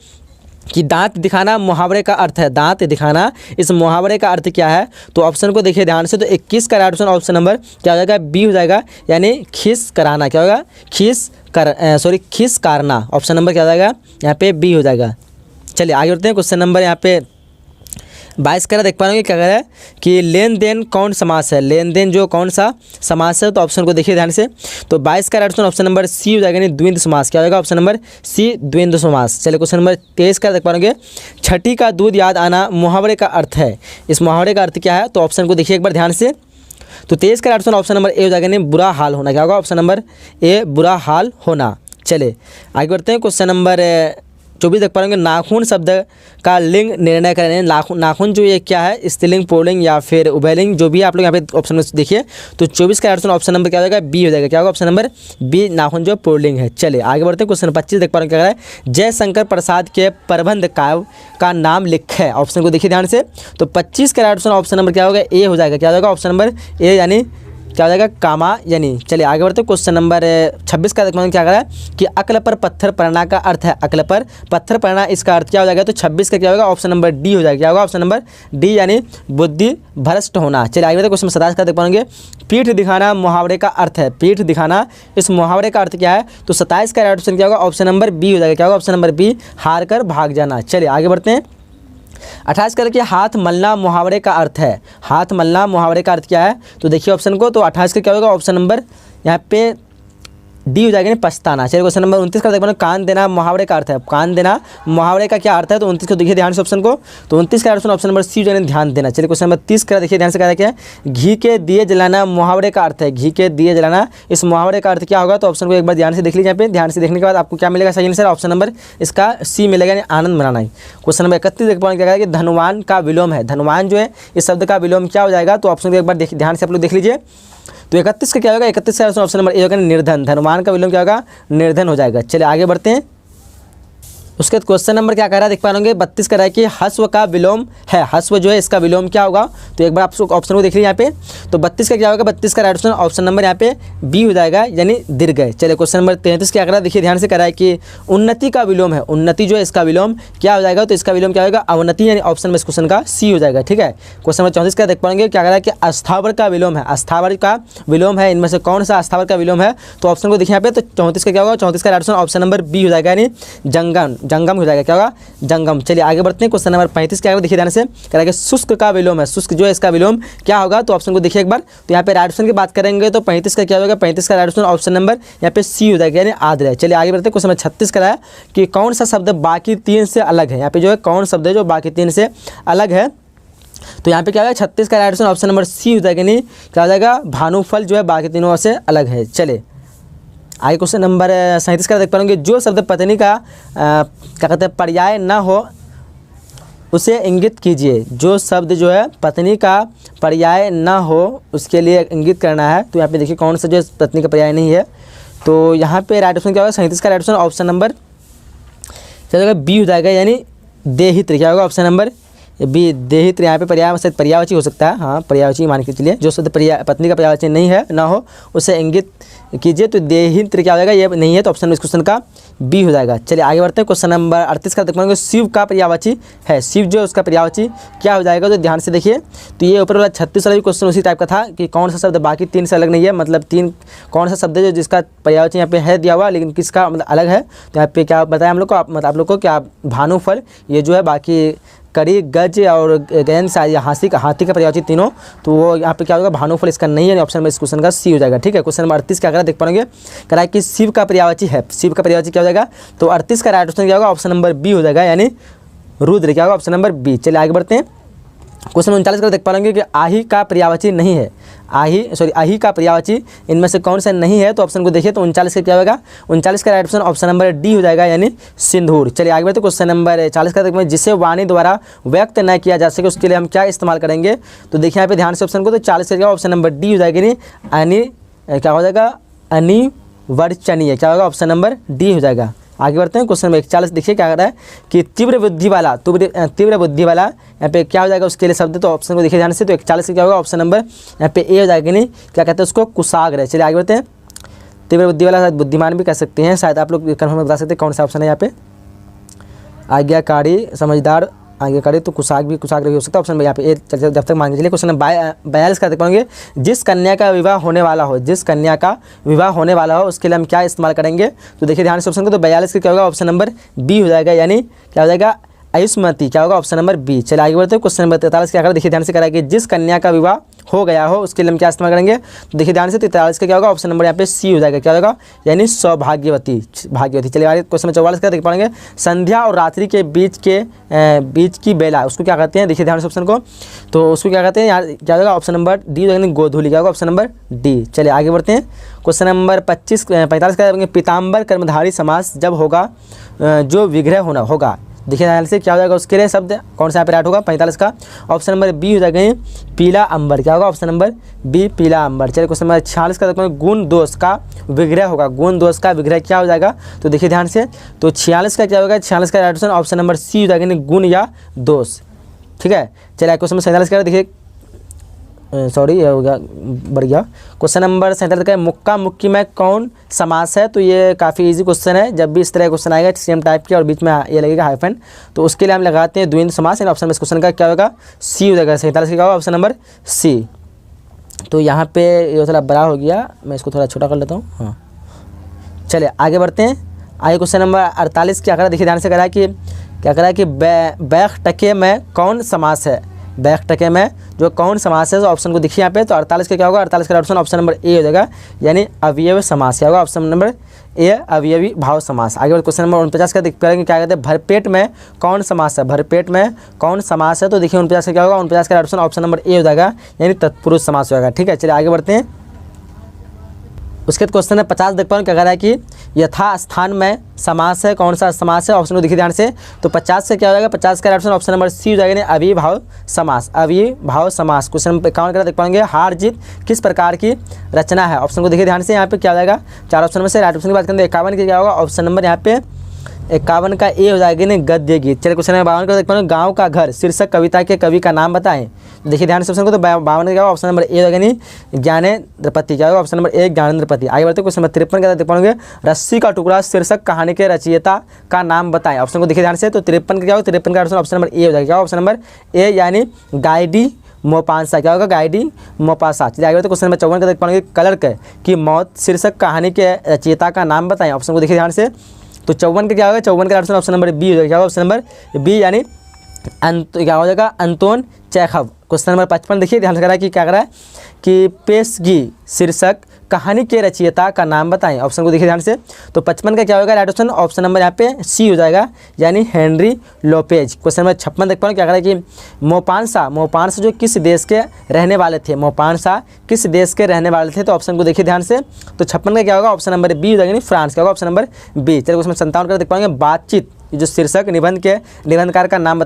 कि दांत दिखाना मुहावरे का अर्थ है, दांत दिखाना इस मुहावरे का अर्थ क्या है? तो ऑप्शन को देखिए ध्यान से, तो 21 का राइट ऑप्शन ऑप्शन नंबर क्या हो जाएगा? बी हो जाएगा, यानी खीस कराना। क्या होगा? खीस कारना। ऑप्शन नंबर क्या हो जाएगा? यहाँ पे बी हो जाएगा। चलिए आगे बढ़ते हैं, क्वेश्चन नंबर यहाँ पे 22 का देख पा रहे हैं, क्या कह रहा है कि लेन देन कौन समास है, लेन देन जो कौन सा समास है? तो ऑप्शन को देखिए ध्यान से, तो 22 का राइट ऑप्शन नंबर सी हो जाएगा, द्विंद समास। क्या होगा? ऑप्शन नंबर सी द्विंद समास। चलिए क्वेश्चन नंबर 23 का देख पा रहे हैं, छठी का दूध याद आना मुहावरे का अर्थ है, इस मुहावरे का अर्थ क्या है? तो ऑप्शन को देखिए एक बार ध्यान से, तो 23 का राइट ऑप्शन नंबर ए हो जाएगा, बुरा हाल होना। क्या होगा? ऑप्शन नंबर ए बुरा हाल होना। चलिए आगे बढ़ते हैं, क्वेश्चन नंबर 24 देख पाएंगे, नाखून शब्द का लिंग निर्णय करें। नाखून जो ये क्या है? स्त्रीलिंग, पुल्लिंग या फिर उभयलिंग, जो भी आप लोग यहाँ पे ऑप्शन में देखिए, तो 24 का ऑप्शन नंबर क्या हो जाएगा? बी हो जाएगा। क्या होगा? ऑप्शन नंबर बी, नाखून जो पुल्लिंग है। चलिए आगे बढ़ते हैं, क्वेश्चन 25 देख पा रहे हैं, क्या है? जयशंकर प्रसाद के प्रबंध काव्य का नाम लिखे। ऑप्शन को देखिए ध्यान से, तो 25 का ऑप्शन नंबर क्या होगा? ए हो जाएगा। क्या हो जाएगा? ऑप्शन नंबर ए, यानी क्या हो जाएगा? कामायनी। चलिए आगे बढ़ते हैं, क्वेश्चन नंबर 26 का देखते हैं, क्या कर रहा है कि अक्ल पर पत्थर पड़ना का अर्थ है, अक्ल पर पत्थर पड़ना इसका अर्थ क्या हो जाएगा? तो 26 का क्या होगा? ऑप्शन नंबर डी हो जाएगा। क्या होगा? ऑप्शन नंबर डी, यानी बुद्धि भ्रष्ट होना। चलिए आगे बढ़ते हैं, क्वेश्चन 27 का देख पाएंगे, पीठ दिखाना मुहावरे का अर्थ है, पीठ दिखाना इस मुहावरे का अर्थ क्या है? तो 27 का राइट ऑप्शन क्या होगा? ऑप्शन नंबर बी हो जाएगा। क्या होगा? ऑप्शन नंबर बी, हार कर भाग जाना। चलिए आगे बढ़ते हैं, 28 करके हाथ मलना मुहावरे का अर्थ है, हाथ मलना मुहावरे का अर्थ क्या है? तो देखिए ऑप्शन को, तो 28 का क्या होगा? ऑप्शन नंबर यहाँ पे डी हो जाएगा, पछताना। चलिए क्वेश्चन नंबर 29 का देखो, कान देना मुहावरे का अर्थ है, कान देना मुहावरे का क्या अर्थ है? तो 29 को देखिए ध्यान से ऑप्शन को, तो 29 का ऑप्शन नंबर सी हो जाएगा, ध्यान देना। चलिए क्वेश्चन नंबर 30 का देखिए ध्यान से, क्या है? घी के दिए जलाना मुहावरे का अर्थ है, घी के दिए जलाना इस मुहावरे का अर्थ क्या होगा? तो ऑप्शन को एक बार ध्यान से देख लीजिए। यहाँ पे ध्यान से देखने के बाद आपको क्या मिलेगा? सही आंसर ऑप्शन नंबर इसका सी मिलेगा, यानी आनंद मनाना है। क्वेश्चन नंबर 31 देख पाएंगे, क्या है कि धनवान का विलोम है, धनवान जो है इस शब्द का विलोम क्या हो जाएगा? तो ऑप्शन को एक बार ध्यान से आप लोग देख लीजिए, तो 31 का क्या होगा, 31 का ऑप्शन नंबर ए होगा निर्धन। धनवान का विलोम क्या होगा, निर्धन हो जाएगा। चलिए आगे बढ़ते हैं। उसके क्वेश्चन नंबर क्या कह रहा है देख पा रहे होंगे, 32 कह रहा है कि हस्व का विलोम है। हस्व जो है इसका विलोम क्या होगा, तो एक बार आप ऑप्शन को देख लीजिए यहाँ पे। तो 32 का क्या होगा, 32 का राइट ऑप्शन ऑप्शन नंबर यहाँ पे बी हो जाएगा, यानी दीर्घ। चलिए क्वेश्चन नंबर 33 क्या कर रहा है, देखिए ध्यान से कह रहा है कि उन्नति का विलोम है। उन्नति जो है इसका विलोम क्या हो जाएगा, तो इसका विलोम क्या होगा, अवनति, यानी ऑप्शन में इस क्वेश्चन का सी हो जाएगा। ठीक है। क्वेश्चन नंबर 34 का देख पाएंगे क्या कह रहा है कि अस्थावर का विलोम है। अस्थावर का विलोम है, इनमें से कौन सा अस्थावर का विलोम है, तो ऑप्शन को देखिए यहाँ पे। तो 34 का क्या होगा, 34 का right option option number B हो जाएगा, यानी जंगम। जंगम हो जाएगा, क्या होगा, जंगम। चलिए आगे बढ़ते हैं। क्वेश्चन नंबर 35 क्या होगा, देखिए ध्यान से कह रहा है कि शुष्क का विलोम है। शुष्क जो है इसका विलोम क्या होगा, तो ऑप्शन को देखिए एक बार। तो यहाँ पे राइट ऑप्शन की बात करेंगे तो 35 का क्या होगा, 35 का राइट ऑप्शन ऑप्शन नंबर यहाँ पे सी हो जाएगा, यानी आद्र। चलिए आगे बढ़ते हैं। क्वेश्चन नंबर 36 का है कि कौन सा शब्द बाकी 3 से अलग है। यहाँ पे जो है कौन शब्द है जो बाकी 3 से अलग है, तो यहाँ पे क्या होगा, 36 का right option option number C हो जाएगा, यानी क्या हो जाएगा, भानुफल जो है बाकी तीनों से अलग है। चले आगे क्वेश्चन नंबर 37 का देख पाएंगे, जो शब्द पत्नी का क्या कहते हैं पर्याय ना हो उसे इंगित कीजिए। जो शब्द जो है पत्नी का पर्याय ना हो उसके लिए इंगित करना है। तो यहाँ पे देखिए कौन सा जो पत्नी का पर्याय नहीं है, तो यहाँ पे राइट ऑप्शन क्या होगा, 37 का राइट ऑप्शन ऑप्शन नंबर क्या होगा, बी हो जाएगा, यानी देहित्र। क्या होगा, ऑप्शन नंबर बी देहित्र। यहाँ पे पर्याय शायद पर्यायवाची हो सकता है, हाँ पर्यायवाची मान के चलिए। जो शब्द पत्नी का पर्यायवाची नहीं है ना हो उसे इंगित कीजिए, तो देहित्र क्या हो जाएगा, ये नहीं है, तो ऑप्शन में इस क्वेश्चन का बी हो जाएगा। चलिए आगे बढ़ते हैं। क्वेश्चन नंबर 38 का देख पाएंगे, शिव का पर्यायवाची है। शिव जो है उसका पर्यायवाची क्या हो जाएगा, तो ध्यान से देखिए। तो ये ऊपर वाला 36 वाला भी क्वेश्चन उसी टाइप का था कि कौन सा शब्द बाकी 3 से अलग नहीं है, मतलब 3 कौन सा शब्द है जो जिसका पर्यायवाची यहाँ पे है दिया हुआ लेकिन किसका मतलब अलग है। तो यहाँ पे क्या बताया हम लोग को, आप लोग को क्या भानुफल ये जो है बाकी कड़ी, गज और गैन सारी हाथी का पर्यायवाची तीनों, तो वो यहाँ पे क्या होगा, भानुफल इसका नहीं है, ऑप्शन में इस क्वेश्चन का सी हो जाएगा। ठीक है। क्वेश्चन नंबर 38 क्या करा देख पाएंगे, कह रहा है कि शिव का पर्यायवाची है। शिव का पर्यायवाची क्या हो जाएगा, तो 38 का राइट ऑप्शन क्या होगा, ऑप्शन नंबर बी हो जाएगा, यानी रुद्र। क्या होगा, ऑप्शन नंबर बी। चलिए आगे बढ़ते हैं। क्वेश्चन 39 का देख पाएंगे कि आही का पर्यायवाची नहीं है। आही का पर्यायवाची इनमें से कौन सा नहीं है, तो ऑप्शन को देखिए। तो 39 का क्या होगा, 39 का right option option number D हो जाएगा, यानी सिंदूर। चलिए आगे बढ़ते। क्वेश्चन नंबर 40 का देखते हैं, जिसे वाणी द्वारा व्यक्त न किया जा सके उसके लिए हम क्या इस्तेमाल करेंगे। तो देखिए यहाँ पे ध्यान से ऑप्शन को, तो 40 का ऑप्शन नंबर डी हो जाएगा, यानी क्या हो जाएगा, अनिवर्चनीय। क्या होगा, ऑप्शन नंबर डी हो जाएगा। आगे बढ़ते हैं। क्वेश्चन नंबर 41 देखिए क्या कर रहा है कि तीव्र बुद्धि वाला यहाँ पे क्या हो जाएगा उसके लिए शब्द, तो ऑप्शन को देखिए ध्यान से। तो 41 क्या होगा, ऑप्शन नंबर यहाँ पे ए हो जाएगा, नहीं क्या कहते हैं उसको, कुशाग्र। चलिए आगे बढ़ते हैं। तीव्र बुद्धि वाला शायद बुद्धिमान भी कह सकते हैं, शायद आप लोग कन्फर्म बता सकते हैं कौन सा ऑप्शन है यहाँ पे। आज्ञाकारी, समझदार, आज्ञाकारी, तो कुशाग्र भी हो सकता है, ऑप्शन में यहाँ पे ए जब तक मान के चलिए। क्वेश्चन नंबर 42 का देख पाएंगे, जिस कन्या का विवाह होने वाला हो उसके लिए हम क्या इस्तेमाल करेंगे। तो देखिए ध्यान से ऑप्शन को, तो 42 का क्या होगा, ऑप्शन नंबर बी हो जाएगा, यानी क्या हो जाएगा, आयुष्मती। क्या होगा, ऑप्शन नंबर बी। चलिए आगे बढ़ते हैं। क्वेश्चन नंबर 43 क्या कर, देखिए ध्यान से करा कि जिस कन्या का विवाह हो गया हो उसके लिए हम क्या इस्तेमाल करेंगे। तो देखिए ध्यान से 43 का क्या होगा, ऑप्शन नंबर यहाँ पे सी हो जाएगा, क्या होगा, यानी सौभाग्यवती। चलिए आगे क्वेश्चन नंबर 44 का देख पाएंगे, संध्या और रात्रि के बीच की बेला उसको क्या कहते हैं। देखिए ध्यान से ऑप्शन को, तो उसको क्या कहते हैं, यहाँ क्या होगा, ऑप्शन नंबर डी हो जाएगा, गोधूली। क्या होगा, ऑप्शन नंबर डी। चलिए आगे बढ़ते हैं। क्वेश्चन नंबर 45 का पीताम्बर कर्मधारी समास जब होगा जो विग्रह होगा। देखिए ध्यान से क्या हो जाएगा, उसके लिए शब्द कौन सा यहाँ पे राइट होगा, 45 का ऑप्शन नंबर बी हो जाएगा, पीला अंबर। क्या होगा, ऑप्शन नंबर बी, पीला अंबर। चलिए क्वेश्चन नंबर 46 का देखो, गुण दोष का विग्रह होगा। गुण दोष का विग्रह क्या हो जाएगा, तो देखिए ध्यान से। तो 46 का क्या होगा, 46 का right option option number C हो जाएगा, गुण या दोष। ठीक है। चलिए क्वेश्चन नंबर 47 का देखिए, सॉरी ये हो गया, बढ़ गया। क्वेश्चन नंबर 47 का मुक्का मुक्की में कौन समास है। तो ये काफ़ी इजी क्वेश्चन है, जब भी इस तरह क्वेश्चन आएगा सेम टाइप के और बीच में ये लगेगा हाइफन, तो उसके लिए हम लगाते हैं द्विंद समास। ऑप्शन में इस क्वेश्चन का क्या होगा, सी हो जाएगा। 47 का क्या होगा, ऑप्शन नंबर सी। तो यहाँ पे ये थोड़ा बड़ा हो गया, मैं इसको थोड़ा छोटा कर लेता हूँ। हाँ चलिए आगे बढ़ते हैं। आगे क्वेश्चन नंबर 48 क्या करा, देखिए ध्यान से करा कि क्या करा कि बैख टके में कौन समास है। बैक टके में जो कौन समास है, तो ऑप्शन को देखिए यहाँ पे। तो 48 का क्या होगा, 48 का ऑप्शन ऑप्शन नंबर ए हो जाएगा, यानी अवयव समास। क्या होगा, ऑप्शन नंबर ए, अवयवी भाव समास। आगे क्वेश्चन नंबर 49 का देख पाएंगे, क्या कहते हैं भरपेट में कौन समास है। भरपेट में कौन समास है, तो देखिए 49 का क्या होगा, 49 का ऑप्शन नंबर ए हो जाएगा, यानी तत्पुरुष समास हो जाएगा। ठीक है। चलिए आगे बढ़ते हैं। उसके बाद क्वेश्चन नंबर 50 देख पाओ क्या कह रहा है कि यथास्थान में समास है, कौन सा समास है, ऑप्शन को देखिए ध्यान से। तो 50 से क्या हो जाएगा, 50 का ऑप्शन ऑप्शन नंबर सी हो जाएगा, अविभाव समास, अविभाव समास। क्वेश्चन नंबर 51 का देख पाएंगे हार जीत किस प्रकार की रचना है, ऑप्शन को देखिए ध्यान से। यहाँ पे क्या हो जाएगा, 4 ऑप्शन में से राइट ऑप्शन की बात करें तो 51 की क्या होगा, ऑप्शन नंबर यहाँ पे 51 का ए हो जाएगा ना गद्य गीत। चलिए क्वेश्चन नंबर 52 का देख पाएंगे गाँव का घर शीर्षक कविता के कवि का नाम बताएं। देखिए ध्यान से ऑप्शन को, तो 52 का क्या होगा, ऑप्शन नंबर ए होगा नहीं ज्ञानेंद्रपति, क्या होगा ऑप्शन नंबर ए ज्ञानेंद्रपति। आगे बढ़ते क्वेश्चन नंबर 53 का देख पाएंगे रस्सी का टुकड़ा शीर्षक कहानी के रचयिता का नाम बताएं, ऑप्शन को देखिए ध्यान से। तो 53 का क्या होगा, 53 का ऑप्शन नंबर ए हो जाएगा, क्या ऑप्शन नंबर ए यानी गाइडी मोपासा, क्या होगा गाइडी मोपासा। चलिए आगे बढ़ते क्वेश्चन नंबर 54 का देख पाएंगे कलर्क की मौत शीर्षक कहानी के रचयिता का नाम बताएं, ऑप्शन को देखिए ध्यान से। तो 54 का क्या होगा, 54 का ऑप्शन नंबर बी हो जाएगा, क्या होगा ऑप्शन नंबर बी यानी क्या हो जाएगा अंतोन चेखव। क्वेश्चन नंबर 55 देखिए ध्यान से करा कि क्या करा है कि पेशगी शीर्षक कहानी के रचयिता का नाम बताएं, ऑप्शन को देखिए ध्यान से। तो 55 का क्या होगा राइट ऑप्शन ऑप्शन नंबर यहाँ पे सी हो जाएगा यानी हेनरी लोपेज। क्वेश्चन नंबर 56 देख पाओ क्या करा है कि मोपांसा जो किस देश के रहने वाले थे, मोपांसा किस देश के रहने वाले थे, तो ऑप्शन को देखिए ध्यान से। तो 56 का क्या होगा ऑप्शन नंबर बी हो जाएगा फ्रांस, क्या होगा ऑप्शन नंबर बी। चलिए क्वेश्चन 57 का देख पाएंगे बातचीत जो शीर्षक निबंधकार का नाम